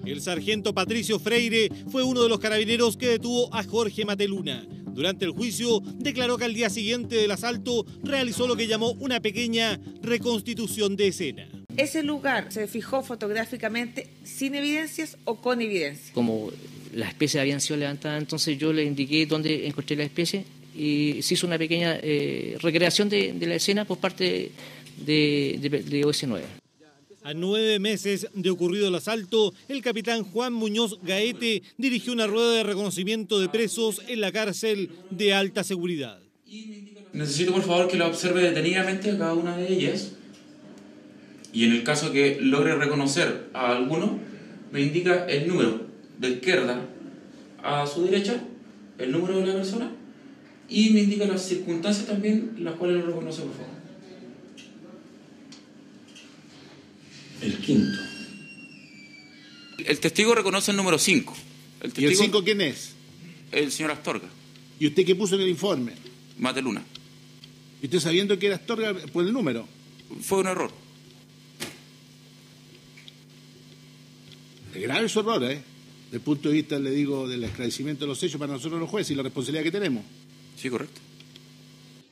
El sargento Patricio Freire fue uno de los carabineros que detuvo a Jorge Mateluna. Durante el juicio, declaró que al día siguiente del asalto realizó lo que llamó una pequeña reconstitución de escena. Ese lugar se fijó fotográficamente sin evidencias o con evidencias. Como las especies habían sido levantadas, entonces yo le indiqué dónde encontré la especie y se hizo una pequeña recreación de la escena por parte de OS9. A 9 meses de ocurrido el asalto, el capitán Juan Muñoz Gaete dirigió una rueda de reconocimiento de presos en la cárcel de alta seguridad. Necesito por favor que la observe detenidamente a cada una de ellas y en el caso que logre reconocer a alguno, me indica el número de izquierda a su derecha, el número de la persona y me indica las circunstancias también las cuales lo reconoce, por favor. El quinto. El testigo reconoce el número 5. ¿Y el 5 quién es? El señor Astorga. ¿Y usted qué puso en el informe? Mateluna. ¿Y usted sabiendo que era Astorga por el número? Fue un error. Es grave su error, ¿eh? Desde el punto de vista, le digo, del esclarecimiento de los hechos para nosotros los jueces y la responsabilidad que tenemos. Sí, correcto.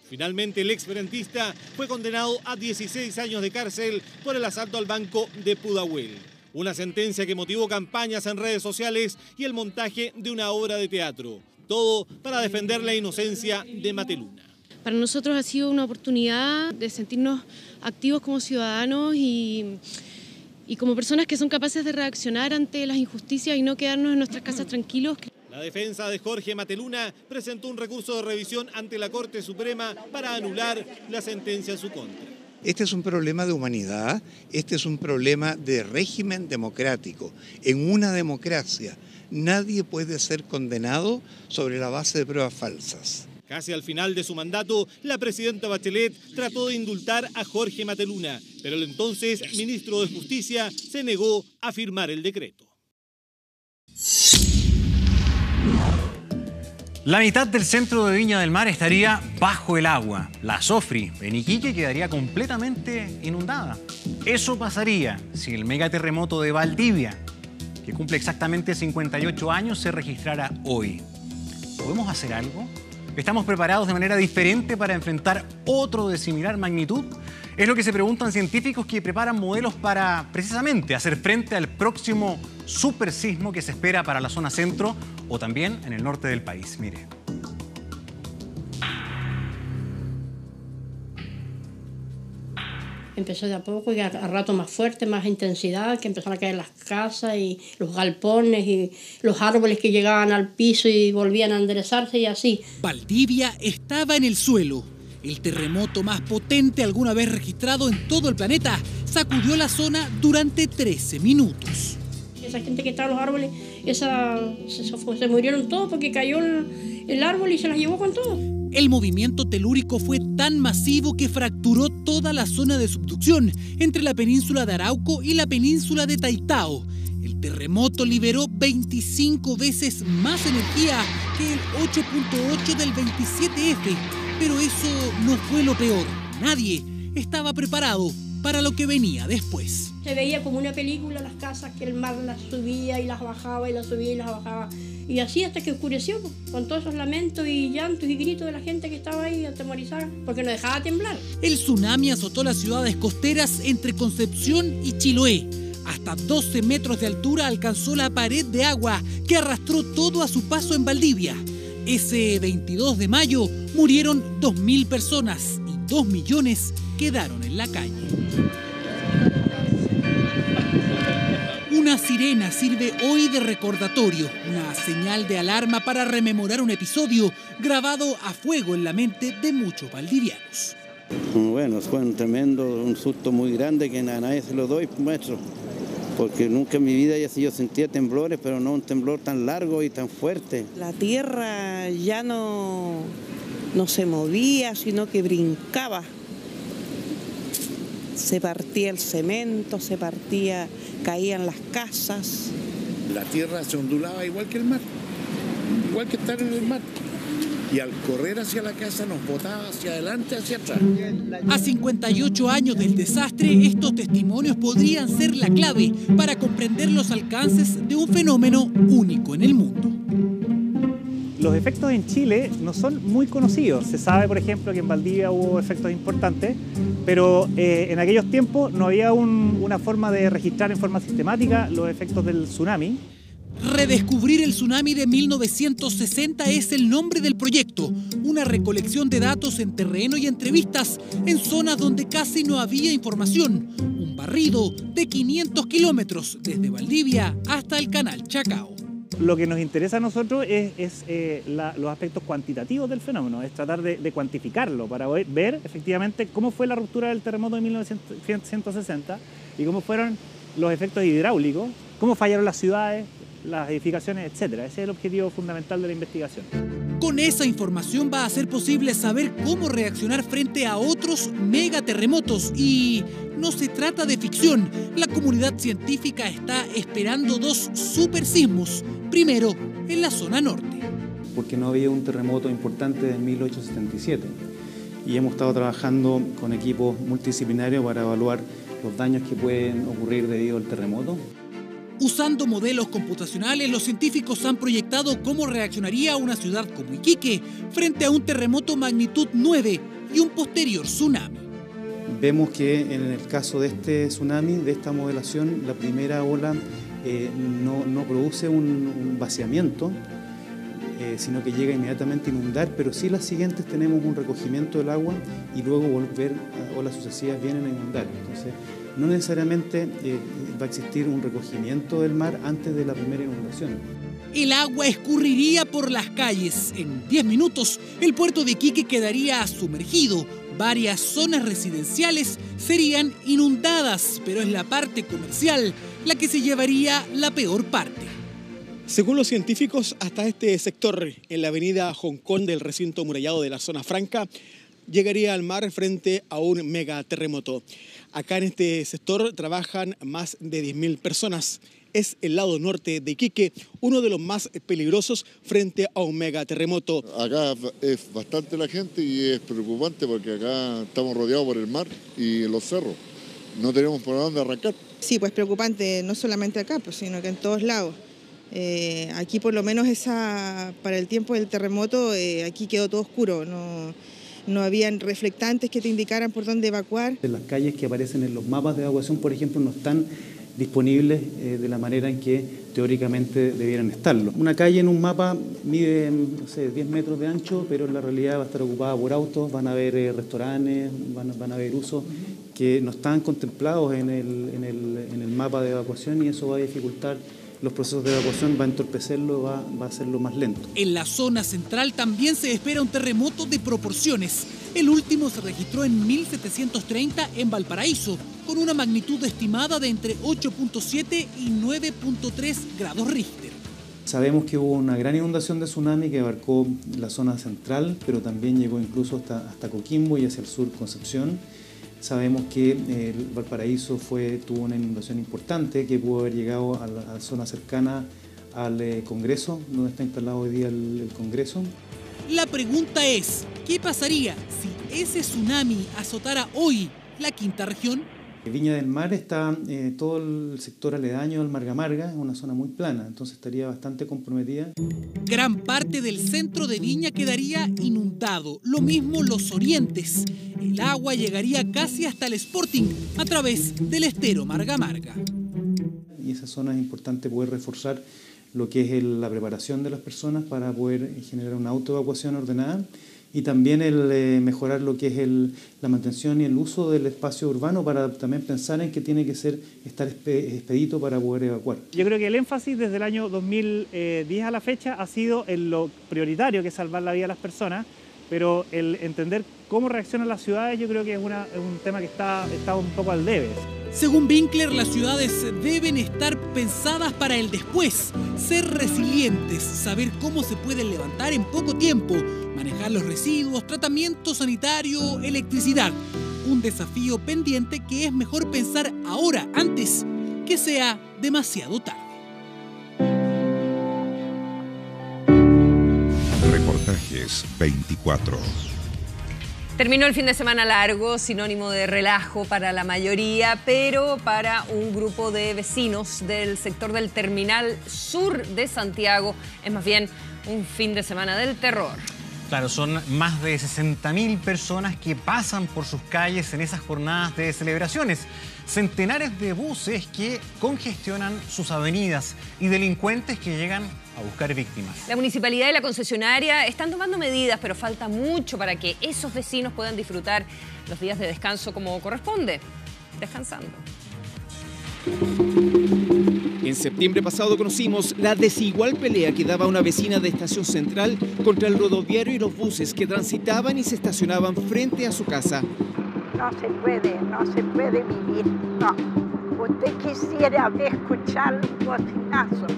Finalmente, el exfrentista fue condenado a 16 años de cárcel por el asalto al banco de Pudahuel. Una sentencia que motivó campañas en redes sociales y el montaje de una obra de teatro. Todo para defender la inocencia de Mateluna. Para nosotros ha sido una oportunidad de sentirnos activos como ciudadanos y como personas que son capaces de reaccionar ante las injusticias y no quedarnos en nuestras casas tranquilos. La defensa de Jorge Mateluna presentó un recurso de revisión ante la Corte Suprema para anular la sentencia en su contra. Este es un problema de humanidad, este es un problema de régimen democrático. En una democracia nadie puede ser condenado sobre la base de pruebas falsas. Casi al final de su mandato, la presidenta Bachelet trató de indultar a Jorge Mateluna, pero el entonces ministro de Justicia se negó a firmar el decreto. La mitad del centro de Viña del Mar estaría bajo el agua. La Sofri, en Iquique, quedaría completamente inundada. Eso pasaría si el megaterremoto de Valdivia, que cumple exactamente 58 años, se registrara hoy. ¿Podemos hacer algo? ¿Estamos preparados de manera diferente para enfrentar otro de similar magnitud? Es lo que se preguntan científicos que preparan modelos para, precisamente, hacer frente al próximo supersismo que se espera para la zona centro o también en el norte del país. Mire. Empezó de a poco y a rato más fuerte, más intensidad, que empezaron a caer las casas y los galpones y los árboles que llegaban al piso y volvían a enderezarse y así. Valdivia estaba en el suelo. El terremoto más potente alguna vez registrado en todo el planeta sacudió la zona durante 13 minutos. Esa gente que estaba en los árboles, se murieron todos porque cayó el árbol y se las llevó con todo. El movimiento telúrico fue tan masivo que fracturó toda la zona de subducción entre la península de Arauco y la península de Taitao. El terremoto liberó 25 veces más energía que el 8.8 del 27F, pero eso no fue lo peor. Nadie estaba preparado para lo que venía después. Se veía como una película las casas, que el mar las subía y las bajaba y las subía y las bajaba. Y así hasta que oscureció, con todos esos lamentos y llantos y gritos de la gente que estaba ahí atemorizada, porque no dejaba temblar. El tsunami azotó las ciudades costeras entre Concepción y Chiloé. Hasta 12 metros de altura alcanzó la pared de agua que arrastró todo a su paso en Valdivia. Ese 22 de mayo murieron 2.000 personas y 2 millones quedaron en la calle. Una sirena sirve hoy de recordatorio, una señal de alarma para rememorar un episodio grabado a fuego en la mente de muchos valdivianos. Bueno, fue un susto muy grande que a nadie se lo doy, maestro, porque nunca en mi vida yo sentía temblores, pero no un temblor tan largo y tan fuerte. La tierra ya no se movía, sino que brincaba. Se partía el cemento, caían las casas. La tierra se ondulaba igual que el mar, igual que estar en el mar. Y al correr hacia la casa nos botaba hacia adelante, hacia atrás. A 58 años del desastre, estos testimonios podrían ser la clave para comprender los alcances de un fenómeno único en el mundo. Los efectos en Chile no son muy conocidos. Se sabe, por ejemplo, que en Valdivia hubo efectos importantes, pero en aquellos tiempos no había una forma de registrar en forma sistemática los efectos del tsunami. Redescubrir el tsunami de 1960 es el nombre del proyecto, una recolección de datos en terreno y entrevistas en zonas donde casi no había información. Un barrido de 500 kilómetros desde Valdivia hasta el canal Chacao. Lo que nos interesa a nosotros es los aspectos cuantitativos del fenómeno, es tratar de cuantificarlo para ver efectivamente cómo fue la ruptura del terremoto de 1960 y cómo fueron los efectos hidráulicos, cómo fallaron las ciudades, las edificaciones, etc. Ese es el objetivo fundamental de la investigación. Con esa información va a ser posible saber cómo reaccionar frente a otros megaterremotos. Y no se trata de ficción. La comunidad científica está esperando 2 supersismos. Primero, en la zona norte. Porque no había un terremoto importante desde 1877. Y hemos estado trabajando con equipos multidisciplinarios para evaluar los daños que pueden ocurrir debido al terremoto. Usando modelos computacionales, los científicos han proyectado cómo reaccionaría una ciudad como Iquique frente a un terremoto magnitud 9 y un posterior tsunami. Vemos que en el caso de este tsunami, de esta modelación, la primera ola no produce un vaciamiento, sino que llega inmediatamente a inundar, pero sí las siguientes tenemos un recogimiento del agua y luego volver a olas sucesivas vienen a inundar. Entonces, no necesariamente va a existir un recogimiento del mar antes de la primera inundación. El agua escurriría por las calles. En 10 minutos, el puerto de Iquique quedaría sumergido. Varias zonas residenciales serían inundadas, pero es la parte comercial la que se llevaría la peor parte. Según los científicos, hasta este sector, en la avenida Hong Kong del recinto amurallado de la zona franca, llegaría al mar frente a un megaterremoto. Acá en este sector trabajan más de 10.000 personas. Es el lado norte de Iquique, uno de los más peligrosos frente a un megaterremoto. Acá es bastante la gente y es preocupante porque acá estamos rodeados por el mar y los cerros. No tenemos por dónde arrancar. Sí, pues preocupante, no solamente acá, pues, sino que en todos lados. Aquí por lo menos para el tiempo del terremoto, aquí quedó todo oscuro, no habían reflectantes que te indicaran por dónde evacuar. Las calles que aparecen en los mapas de evacuación, por ejemplo, no están disponibles de la manera en que teóricamente debieran estarlo. Una calle en un mapa mide, no sé, 10 metros de ancho, pero en la realidad va a estar ocupada por autos, van a haber restaurantes, van a haber usos que no están contemplados en el mapa de evacuación y eso va a dificultar los procesos de evacuación, va a entorpecerlo, va a hacerlo más lento. En la zona central también se espera un terremoto de proporciones. El último se registró en 1730 en Valparaíso, con una magnitud estimada de entre 8.7 y 9.3 grados Richter. Sabemos que hubo una gran inundación de tsunami que abarcó la zona central, pero también llegó incluso hasta Coquimbo y hacia el sur Concepción. Sabemos que Valparaíso tuvo una inundación importante que pudo haber llegado a la zona cercana al Congreso, donde está instalado hoy día el Congreso. La pregunta es, ¿qué pasaría si ese tsunami azotara hoy la quinta región? Viña del Mar está todo el sector aledaño al Marga Marga, es una zona muy plana, entonces estaría bastante comprometida. Gran parte del centro de Viña quedaría inundado, lo mismo los orientes. El agua llegaría casi hasta el Sporting a través del estero Marga Marga. Y esa zona es importante poder reforzar lo que es la preparación de las personas para poder generar una autoevacuación ordenada y también el mejorar lo que es la mantención y el uso del espacio urbano para también pensar en que tiene que estar expedito para poder evacuar. Yo creo que el énfasis desde el año 2010 a la fecha ha sido en lo prioritario, que es salvar la vida de las personas, pero el entender cómo reaccionan las ciudades yo creo que es un tema que está un poco al debe. Según Winkler, las ciudades deben estar pensadas para el después, ser resilientes, saber cómo se pueden levantar en poco tiempo, manejar los residuos, tratamiento sanitario, electricidad. Un desafío pendiente que es mejor pensar ahora, antes que sea demasiado tarde. Reportajes 24. Terminó el fin de semana largo, sinónimo de relajo para la mayoría, pero para un grupo de vecinos del sector del Terminal Sur de Santiago es más bien un fin de semana del terror. Claro, son más de 60.000 personas que pasan por sus calles en esas jornadas de celebraciones. Centenares de buses que congestionan sus avenidas y delincuentes que llegan a buscar víctimas. La municipalidad y la concesionaria están tomando medidas, pero falta mucho para que esos vecinos puedan disfrutar los días de descanso como corresponde, descansando. En septiembre pasado conocimos la desigual pelea que daba una vecina de Estación Central contra el rodoviario y los buses que transitaban y se estacionaban frente a su casa. No se puede vivir, no. Usted quisiera escuchar los bocinazos.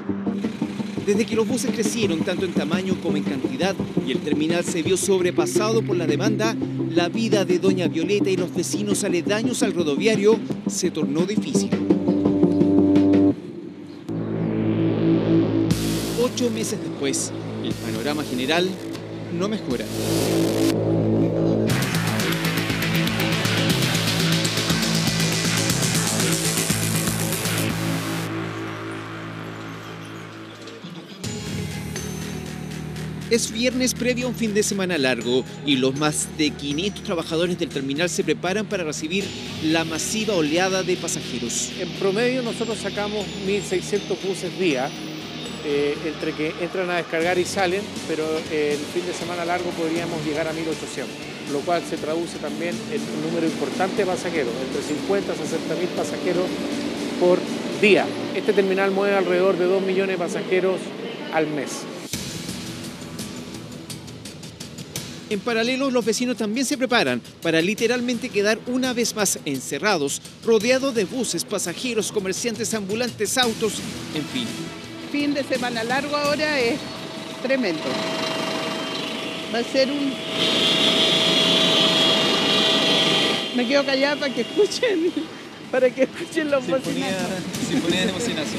Desde que los buses crecieron tanto en tamaño como en cantidad y el terminal se vio sobrepasado por la demanda, la vida de doña Violeta y los vecinos aledaños al rodoviario se tornó difícil. 8 meses después, el panorama general no mejora. Es viernes previo a un fin de semana largo y los más de 500 trabajadores del terminal se preparan para recibir la masiva oleada de pasajeros. En promedio nosotros sacamos 1.600 buses día, entre que entran a descargar y salen, pero el fin de semana largo podríamos llegar a 1.800, lo cual se traduce también en un número importante de pasajeros, entre 50 a 60.000 pasajeros por día. Este terminal mueve alrededor de 2 millones de pasajeros al mes. En paralelo, los vecinos también se preparan para literalmente quedar una vez más encerrados, rodeados de buses, pasajeros, comerciantes, ambulantes, autos, en fin. Fin de semana largo ahora es tremendo. Va a ser un... Me quedo callada para que escuchen los bocinazos. Sinfonía de bocinazo.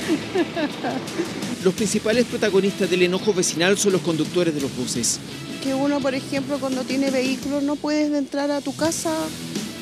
Los principales protagonistas del enojo vecinal son los conductores de los buses. Que uno, por ejemplo, cuando tiene vehículos no puedes entrar a tu casa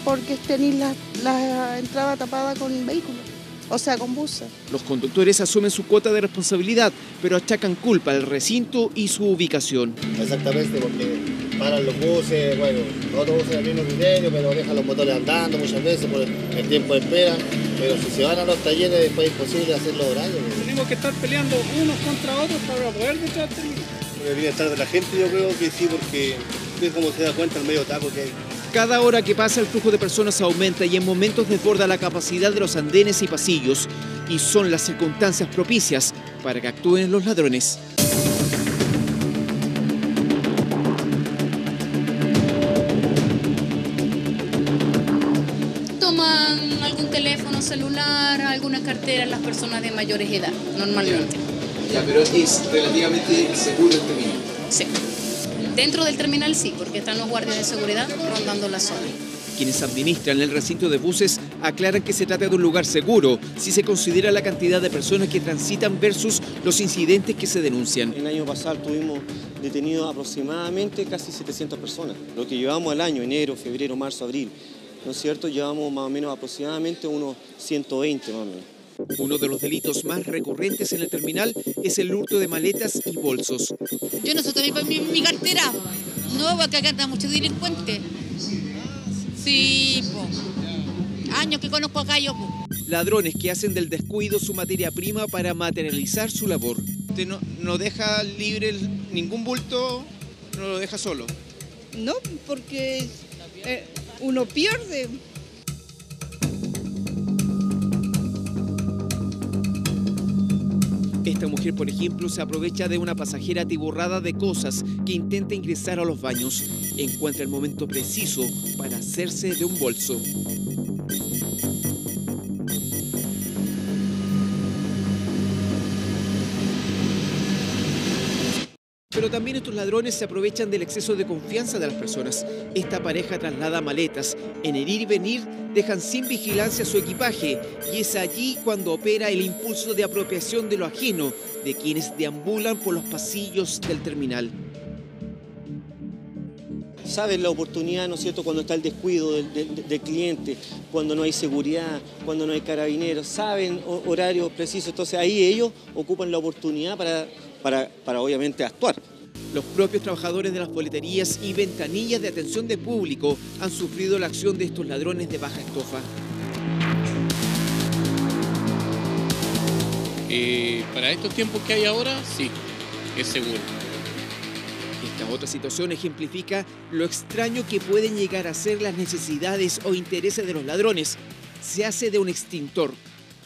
porque tenés la entrada tapada con vehículos, o sea, con buses. Los conductores asumen su cuota de responsabilidad, pero achacan culpa al recinto y su ubicación. Exactamente, porque paran los buses, bueno, no todos usan el mismo criterio, pero dejan los motores andando muchas veces por el tiempo de espera, pero si se van a los talleres después es imposible hacer los horarios. Tenemos que estar peleando unos contra otros para poder entrar al terminal. El bienestar de la gente yo creo que sí, porque es como se da cuenta el medio taco que hay. Cada hora que pasa el flujo de personas aumenta y en momentos desborda la capacidad de los andenes y pasillos, y son las circunstancias propicias para que actúen los ladrones. Toman algún teléfono celular, alguna cartera las personas de mayores edad, normalmente. Ya, pero es relativamente seguro el terminal. Sí. Dentro del terminal sí, porque están los guardias de seguridad rondando la zona. Quienes administran el recinto de buses aclaran que se trata de un lugar seguro si se considera la cantidad de personas que transitan versus los incidentes que se denuncian. El año pasado tuvimos detenidos aproximadamente casi 700 personas. Lo que llevamos al año, enero, febrero, marzo, abril, ¿no es cierto? Llevamos más o menos aproximadamente unos 120 más o menos. Uno de los delitos más recurrentes en el terminal es el hurto de maletas y bolsos. Yo no soy mi cartera. No, porque acá anda mucho delincuente. Sí, po. Años que conozco acá yo, po. Ladrones que hacen del descuido su materia prima para materializar su labor. Usted no deja libre ningún bulto, no lo deja solo. No, porque uno pierde. Esta mujer, por ejemplo, se aprovecha de una pasajera atiborrada de cosas que intenta ingresar a los baños. Encuentra el momento preciso para hacerse de un bolso. Pero también estos ladrones se aprovechan del exceso de confianza de las personas. Esta pareja traslada maletas. En el ir y venir dejan sin vigilancia su equipaje y es allí cuando opera el impulso de apropiación de lo ajeno de quienes deambulan por los pasillos del terminal. Saben la oportunidad, ¿no es cierto?, cuando está el descuido del cliente, cuando no hay seguridad, cuando no hay carabineros, saben horarios precisos, entonces ahí ellos ocupan la oportunidad para obviamente actuar. Los propios trabajadores de las boleterías y ventanillas de atención de público han sufrido la acción de estos ladrones de baja estofa. Para estos tiempos que hay ahora, sí, es seguro. Esta otra situación ejemplifica lo extraño que pueden llegar a ser las necesidades o intereses de los ladrones. Se hace de un extintor.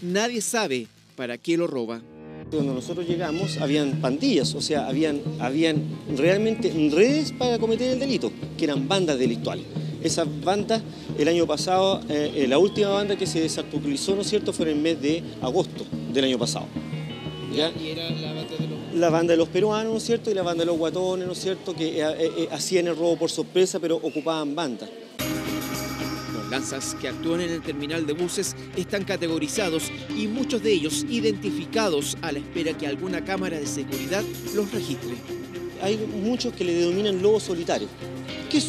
Nadie sabe para qué lo roba. Cuando nosotros llegamos habían pandillas, o sea, habían realmente redes para cometer el delito, que eran bandas delictuales. Esas bandas, el año pasado, la última banda que se desarticulizó, ¿no es cierto?, fue en el mes de agosto del año pasado. ¿Ya? ¿Y era la banda de los...? La banda de los peruanos, ¿no es cierto?, y la banda de los guatones, ¿no es cierto?, que hacían el robo por sorpresa, pero ocupaban bandas. Los lanzas que actúan en el terminal de buses están categorizados y muchos de ellos identificados a la espera que alguna cámara de seguridad los registre. Hay muchos que le denominan lobos solitarios, que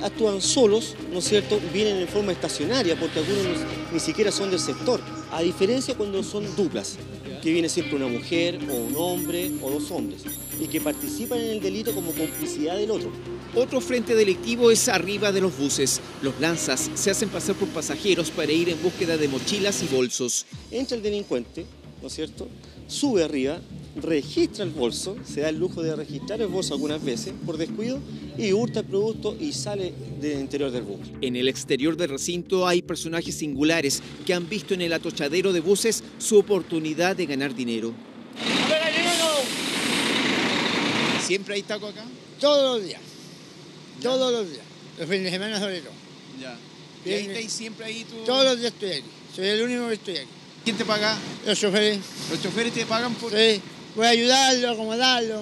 actúan solos, ¿no es cierto?, vienen en forma estacionaria, porque algunos ni siquiera son del sector, a diferencia cuando son duplas. que viene siempre una mujer o un hombre o dos hombres y que participan en el delito como complicidad del otro. Otro frente delictivo es arriba de los buses. Los lanzas se hacen pasar por pasajeros para ir en búsqueda de mochilas y bolsos. Entra el delincuente, ¿no es cierto?, sube arriba, registra el bolso, se da el lujo de registrar el bolso algunas veces por descuido y hurta el producto y sale del interior del bus. En el exterior del recinto hay personajes singulares que han visto en el atochadero de buses su oportunidad de ganar dinero. ¿Siempre hay taco acá? Todos los días. Todos los días. Los fines de semana sobre todo. Ya. ¿Y ahí estáis siempre ahí tú? Todos los días estoy aquí. Soy el único que estoy aquí. ¿Quién te paga? Los choferes. ¿Los choferes te pagan por...? Sí. Voy a ayudarlo, acomodarlo.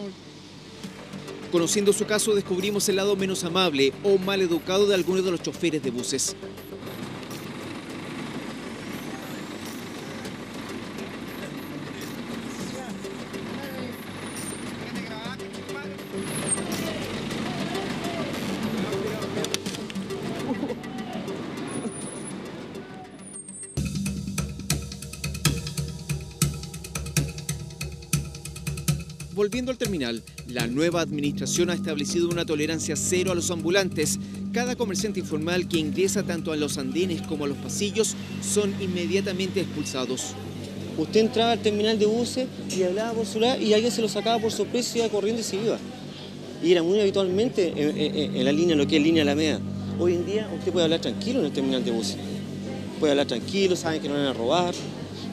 Conociendo su caso, descubrimos el lado menos amable o mal educado de algunos de los choferes de buses. Volviendo al terminal, la nueva administración ha establecido una tolerancia cero a los ambulantes. Cada comerciante informal que ingresa tanto a los andenes como a los pasillos son inmediatamente expulsados. Usted entraba al terminal de buses y hablaba por celular y alguien se lo sacaba por sorpresa y iba corriendo y se iba. Y era muy habitualmente en la línea, lo que es línea Alameda. Hoy en día usted puede hablar tranquilo en el terminal de buses. Puede hablar tranquilo, saben que no van a robar.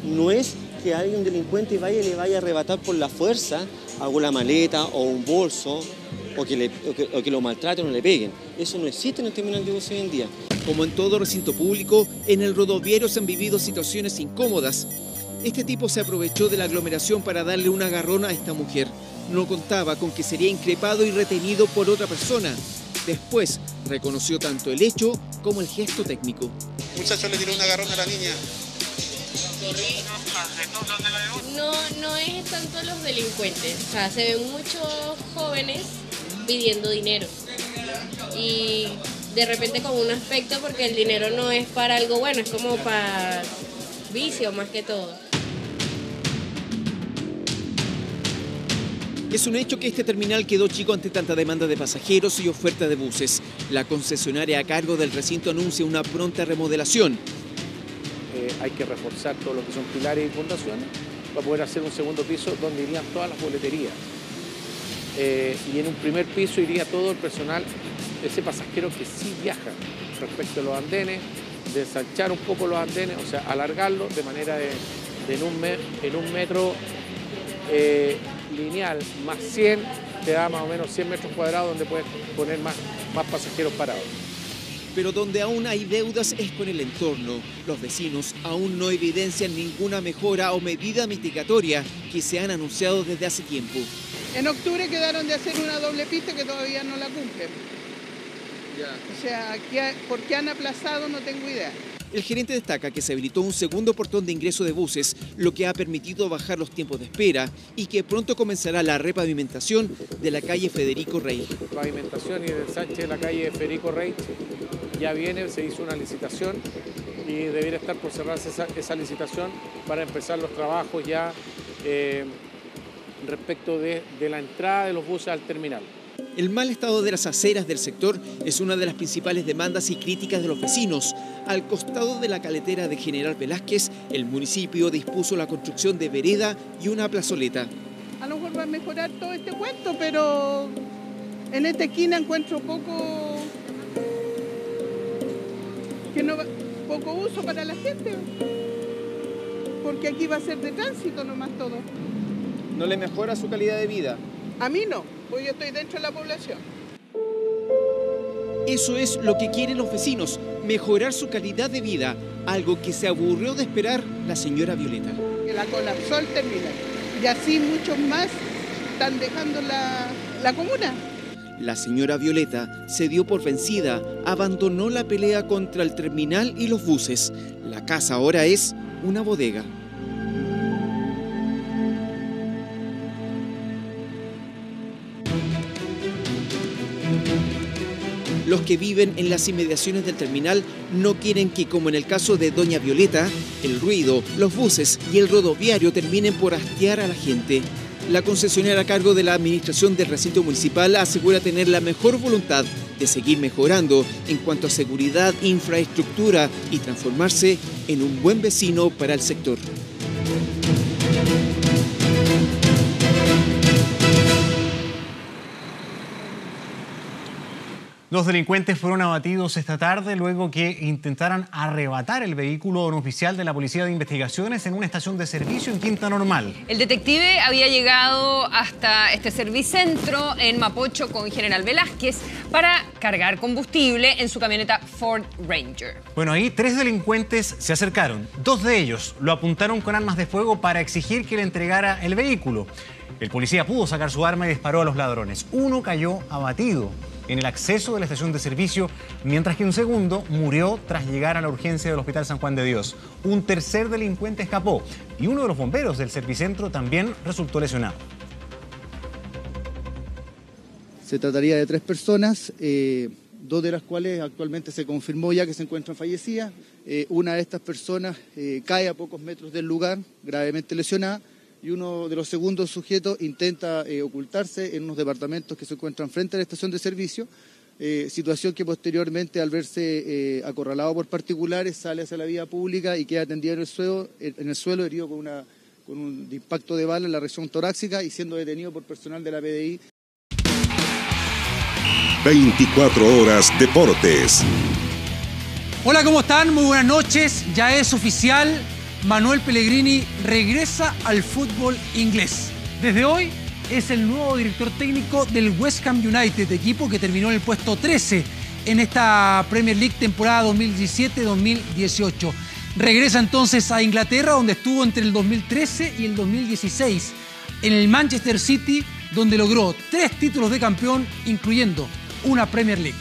No es que alguien delincuente vaya y le vaya a arrebatar por la fuerza alguna maleta o un bolso o que lo maltraten o le peguen. Eso no existe en el terminal de buses hoy en día. Como en todo recinto público, en el rodoviario se han vivido situaciones incómodas. Este tipo se aprovechó de la aglomeración para darle un agarrón a esta mujer. No contaba con que sería increpado y retenido por otra persona. Después reconoció tanto el hecho como el gesto técnico. El muchacho le tiró un agarrón a la niña. No es tanto los delincuentes, o sea, se ven muchos jóvenes pidiendo dinero y de repente con un aspecto porque el dinero no es para algo bueno, es como para vicio más que todo. Es un hecho que este terminal quedó chico ante tanta demanda de pasajeros y oferta de buses. La concesionaria a cargo del recinto anuncia una pronta remodelación. Hay que reforzar todo lo que son pilares y fundaciones para poder hacer un segundo piso donde irían todas las boleterías. Y en un primer piso iría todo el personal, ese pasajero que sí viaja respecto a los andenes, de ensanchar un poco los andenes, o sea, alargarlos de manera de en un metro lineal más 100, te da más o menos 100 metros cuadrados donde puedes poner más pasajeros parados. Pero donde aún hay deudas es con el entorno. Los vecinos aún no evidencian ninguna mejora o medida mitigatoria que se han anunciado desde hace tiempo. En octubre quedaron de hacer una doble pista que todavía no la cumplen. O sea, ¿por qué han aplazado? No tengo idea. El gerente destaca que se habilitó un segundo portón de ingreso de buses, lo que ha permitido bajar los tiempos de espera y que pronto comenzará la repavimentación de la calle Federico Rey. Pavimentación y el ensanche de la calle Federico Rey ya viene, se hizo una licitación y debería estar por cerrarse esa licitación para empezar los trabajos ya respecto de la entrada de los buses al terminal. El mal estado de las aceras del sector es una de las principales demandas y críticas de los vecinos. Al costado de la caletera de General Velázquez, el municipio dispuso la construcción de vereda y una plazoleta. A lo mejor va a mejorar todo este puesto, pero en esta esquina encuentro poco uso para la gente, porque aquí va a ser de tránsito nomás todo. ¿No le mejora su calidad de vida? A mí no, pues yo estoy dentro de la población. Eso es lo que quieren los vecinos, mejorar su calidad de vida, algo que se aburrió de esperar la señora Violeta. Que la colapsó el terminal y así muchos más están dejando la comuna. La señora Violeta se dio por vencida, abandonó la pelea contra el terminal y los buses. La casa ahora es una bodega. Los que viven en las inmediaciones del terminal no quieren que, como en el caso de Doña Violeta, el ruido, los buses y el rodoviario terminen por hastiar a la gente. La concesionaria a cargo de la administración del recinto municipal asegura tener la mejor voluntad de seguir mejorando en cuanto a seguridad, infraestructura y transformarse en un buen vecino para el sector. Dos delincuentes fueron abatidos esta tarde luego que intentaran arrebatar el vehículo a un oficial de la Policía de Investigaciones en una estación de servicio en Quinta Normal. El detective había llegado hasta este servicentro en Mapocho con General Velázquez para cargar combustible en su camioneta Ford Ranger. Bueno, ahí 3 delincuentes se acercaron. 2 de ellos lo apuntaron con armas de fuego para exigir que le entregara el vehículo. El policía pudo sacar su arma y disparó a los ladrones. Uno cayó abatido en el acceso de la estación de servicio, mientras que un segundo murió tras llegar a la urgencia del Hospital San Juan de Dios. Un tercer delincuente escapó y uno de los bomberos del servicentro también resultó lesionado. Se trataría de 3 personas, 2 de las cuales actualmente se confirmó ya que se encuentran fallecidas. Una de estas personas cae a pocos metros del lugar, gravemente lesionada, y uno de los segundos sujetos intenta ocultarse en unos departamentos que se encuentran frente a la estación de servicio, situación que posteriormente, al verse acorralado por particulares, sale hacia la vía pública y queda tendido en el suelo herido con un impacto de bala en la región torácica y siendo detenido por personal de la PDI. 24 horas Deportes. Hola, ¿cómo están? Muy buenas noches. Ya es oficial. Manuel Pellegrini regresa al fútbol inglés. Desde hoy es el nuevo director técnico del West Ham United, equipo que terminó en el puesto 13 en esta Premier League temporada 2017-2018. Regresa entonces a Inglaterra, donde estuvo entre el 2013 y el 2016, en el Manchester City, donde logró 3 títulos de campeón, incluyendo una Premier League.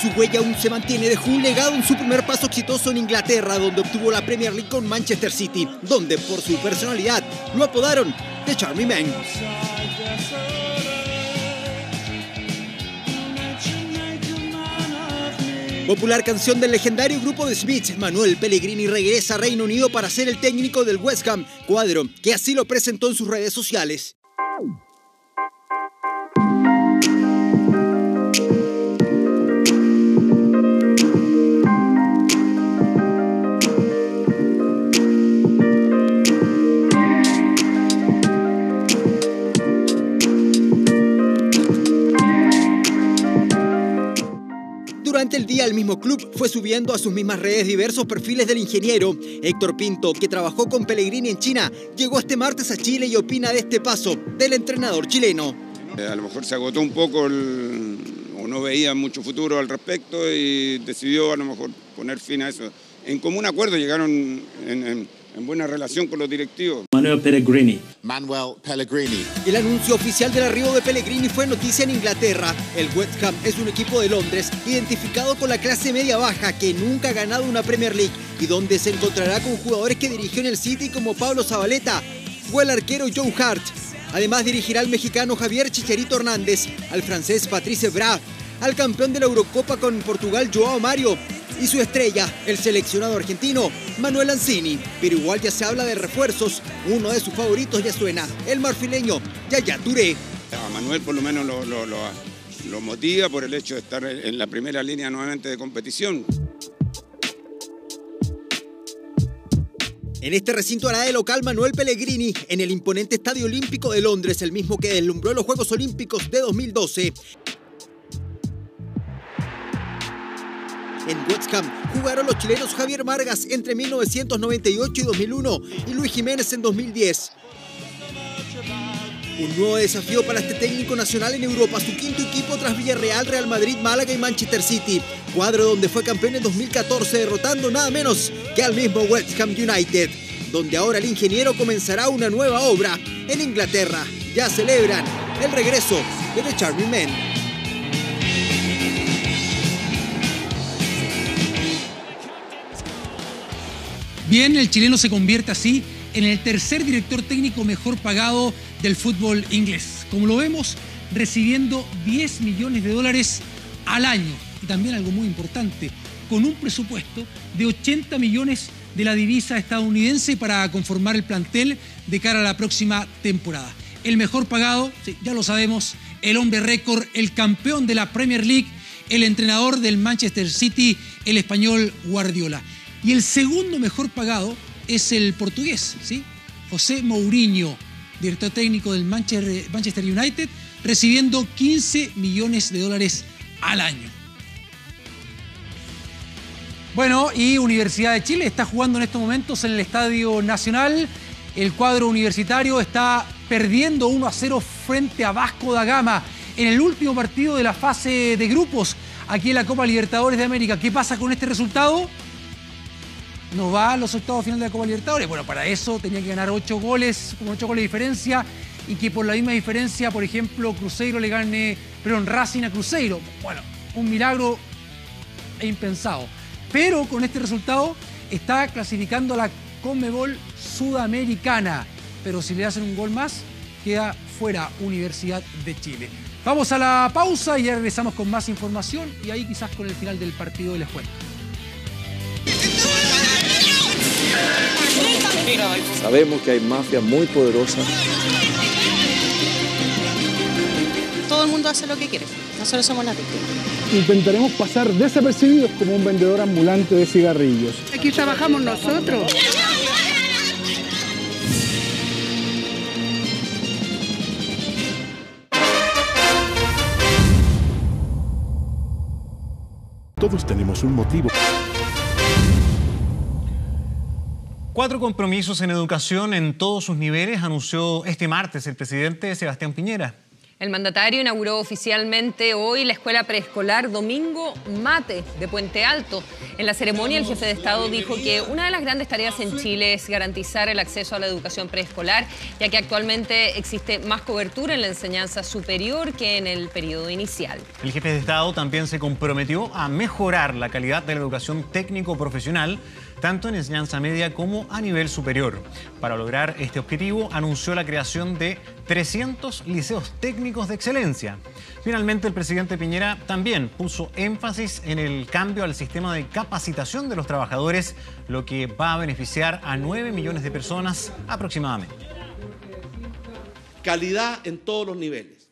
Su huella aún se mantiene, dejó un legado en su primer paso exitoso en Inglaterra, donde obtuvo la Premier League con Manchester City, donde por su personalidad lo apodaron The Charming Man. Popular canción del legendario grupo de Smiths, Manuel Pellegrini regresa a Reino Unido para ser el técnico del West Ham, cuadro que así lo presentó en sus redes sociales. Durante el día, el mismo club fue subiendo a sus mismas redes diversos perfiles del ingeniero. Héctor Pinto, que trabajó con Pellegrini en China, llegó este martes a Chile y opina de este paso del entrenador chileno. A lo mejor se agotó un poco o no veía mucho futuro al respecto y decidió a lo mejor poner fin a eso. En común acuerdo llegaron en buena relación con los directivos. Manuel Pellegrini. El anuncio oficial del arribo de Pellegrini fue noticia en Inglaterra. El West Ham es un equipo de Londres identificado con la clase media-baja que nunca ha ganado una Premier League y donde se encontrará con jugadores que dirigió en el City como Pablo Zabaleta o el arquero Joe Hart. Además dirigirá al mexicano Javier Chicharito Hernández, al francés Patrice Evra, al campeón de la Eurocopa con Portugal Joao Mario y su estrella, el seleccionado argentino Manuel Lanzini. Pero igual ya se habla de refuerzos. Uno de sus favoritos ya suena, el marfileño Yaya Touré. A Manuel por lo menos lo motiva por el hecho de estar en la primera línea nuevamente de competición. En este recinto hará de local Manuel Pellegrini en el imponente Estadio Olímpico de Londres, el mismo que deslumbró los Juegos Olímpicos de 2012. En West Ham jugaron los chilenos Javier Vargas entre 1998 y 2001 y Luis Jiménez en 2010. Un nuevo desafío para este técnico nacional en Europa, su quinto equipo tras Villarreal, Real Madrid, Málaga y Manchester City, cuadro donde fue campeón en 2014 derrotando nada menos que al mismo West Ham United, donde ahora el ingeniero comenzará una nueva obra en Inglaterra. Ya celebran el regreso de The Charming Man. Bien, el chileno se convierte así en el tercer director técnico mejor pagado del fútbol inglés. Como lo vemos, recibiendo $10 millones al año. Y también algo muy importante, con un presupuesto de 80 millones de la divisa estadounidense para conformar el plantel de cara a la próxima temporada. El mejor pagado, sí, ya lo sabemos, el hombre récord, el campeón de la Premier League, el entrenador del Manchester City, el español Guardiola. Y el segundo mejor pagado es el portugués, ¿sí? José Mourinho, director técnico del Manchester United, recibiendo $15 millones al año. Bueno, y Universidad de Chile está jugando en estos momentos en el Estadio Nacional. El cuadro universitario está perdiendo 1-0 frente a Vasco da Gama en el último partido de la fase de grupos aquí en la Copa Libertadores de América. ¿Qué pasa con este resultado? No va a los octavos finales de la Copa Libertadores. Bueno, para eso tenía que ganar 8 goles, con 8 goles de diferencia, y que por la misma diferencia, por ejemplo, Cruzeiro le gane, perdón, Racing a Cruzeiro. Bueno, un milagro impensado. Pero con este resultado está clasificando a la Conmebol Sudamericana. Pero si le hacen un gol más, queda fuera Universidad de Chile. Vamos a la pausa y ya regresamos con más información y ahí quizás con el final del partido les cuento. Sabemos que hay mafias muy poderosas. Todo el mundo hace lo que quiere. Nosotros somos las víctimas. Intentaremos pasar desapercibidos como un vendedor ambulante de cigarrillos. Aquí trabajamos nosotros. Todos tenemos un motivo. 4 compromisos en educación en todos sus niveles anunció este martes el presidente Sebastián Piñera. El mandatario inauguró oficialmente hoy la escuela preescolar Domingo Mate de Puente Alto. En la ceremonia, el jefe de Estado dijo que una de las grandes tareas en Chile es garantizar el acceso a la educación preescolar, ya que actualmente existe más cobertura en la enseñanza superior que en el periodo inicial. El jefe de Estado también se comprometió a mejorar la calidad de la educación técnico-profesional, tanto en enseñanza media como a nivel superior. Para lograr este objetivo, anunció la creación de 300 liceos técnicos de excelencia. Finalmente, el presidente Piñera también puso énfasis en el cambio al sistema de capacitación de los trabajadores, lo que va a beneficiar a 9 millones de personas aproximadamente. Calidad en todos los niveles.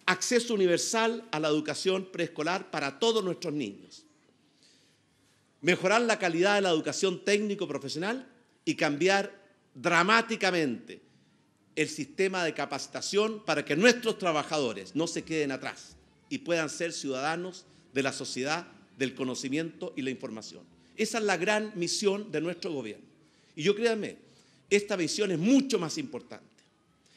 Acceso universal a la educación preescolar para todos nuestros niños. Mejorar la calidad de la educación técnico-profesional y cambiar dramáticamente el sistema de capacitación para que nuestros trabajadores no se queden atrás y puedan ser ciudadanos de la sociedad, del conocimiento y la información. Esa es la gran misión de nuestro gobierno. Y yo créanme, esta visión es mucho más importante,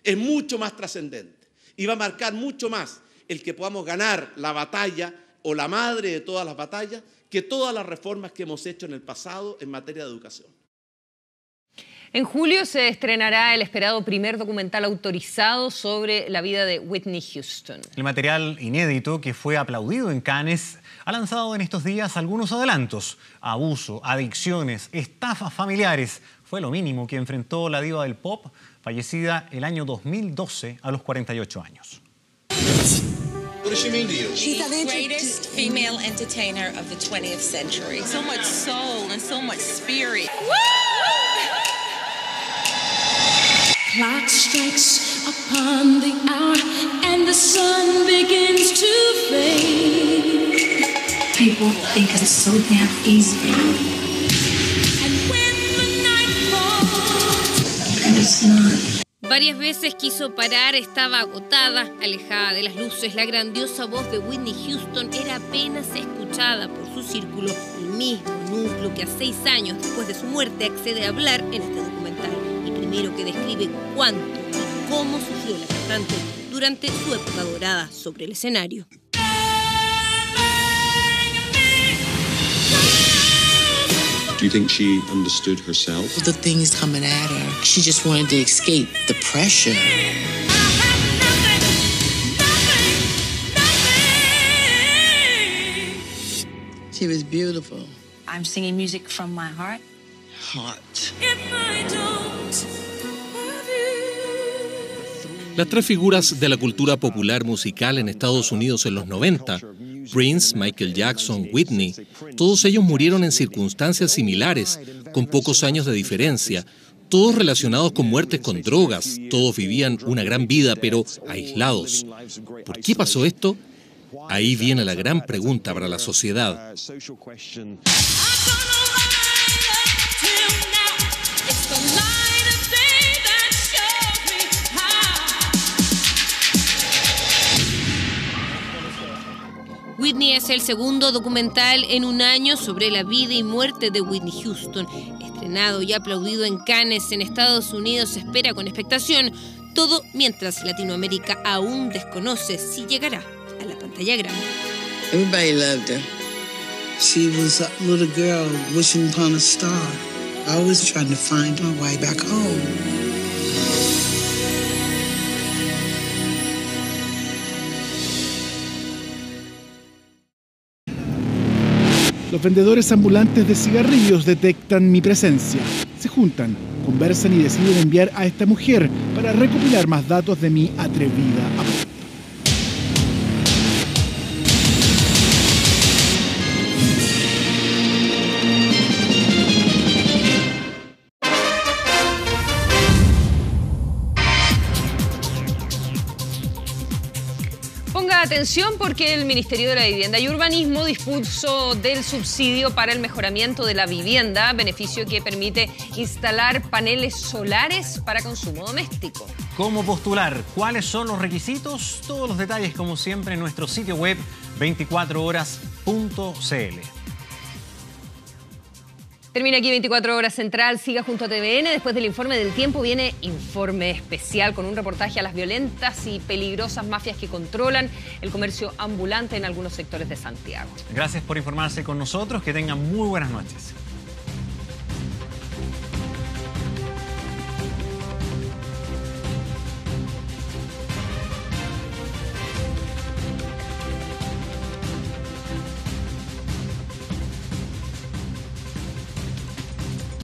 es mucho más trascendente y va a marcar mucho más el que podamos ganar la batalla o la madre de todas las batallas que todas las reformas que hemos hecho en el pasado en materia de educación. En julio se estrenará el esperado primer documental autorizado sobre la vida de Whitney Houston. El material inédito, que fue aplaudido en Cannes, ha lanzado en estos días algunos adelantos. Abuso, adicciones, estafas familiares. Fue lo mínimo que enfrentó la diva del pop, fallecida el año 2012 a los 48 años. What does she mean to you? She's the greatest female entertainer of the 20th century. So much soul and so much spirit. Clock strikes upon the hour and the sun begins to fade. People think it's so damn easy. And when the night falls, and it's not. Varias veces quiso parar, estaba agotada, alejada de las luces. La grandiosa voz de Whitney Houston era apenas escuchada por su círculo, el mismo núcleo que a 6 años después de su muerte accede a hablar en este documental. Y primero que describe cuánto y cómo sufrió la cantante durante su época dorada sobre el escenario. Do you think she understood herself? The things coming at her, she just wanted to escape the pressure. She was beautiful. I'm singing music from my heart. Heart. If I don't have you, Las tres figuras de la cultura popular musical en Estados Unidos en los 90, Prince, Michael Jackson, Whitney, todos ellos murieron en circunstancias similares, con pocos años de diferencia, todos relacionados con muertes con drogas, todos vivían una gran vida, pero aislados. ¿Por qué pasó esto? Ahí viene la gran pregunta para la sociedad. Whitney es el segundo documental en un año sobre la vida y muerte de Whitney Houston. Estrenado y aplaudido en Cannes, en Estados Unidos, se espera con expectación. Todo mientras Latinoamérica aún desconoce si llegará a la pantalla grande. Everybody loved her. She was a little girl wishing upon a star, always trying to find her way back home. Los vendedores ambulantes de cigarrillos detectan mi presencia. Se juntan, conversan y deciden enviar a esta mujer para recopilar más datos de mi atrevida apuesta. Atención, porque el Ministerio de la Vivienda y Urbanismo dispuso del subsidio para el mejoramiento de la vivienda, beneficio que permite instalar paneles solares para consumo doméstico. ¿Cómo postular? ¿Cuáles son los requisitos? Todos los detalles, como siempre, en nuestro sitio web 24horas.cl. Termina aquí 24 Horas Central. Siga junto a TVN. Después del informe del tiempo viene informe especial con un reportaje a las violentas y peligrosas mafias que controlan el comercio ambulante en algunos sectores de Santiago. Gracias por informarse con nosotros. Que tengan muy buenas noches.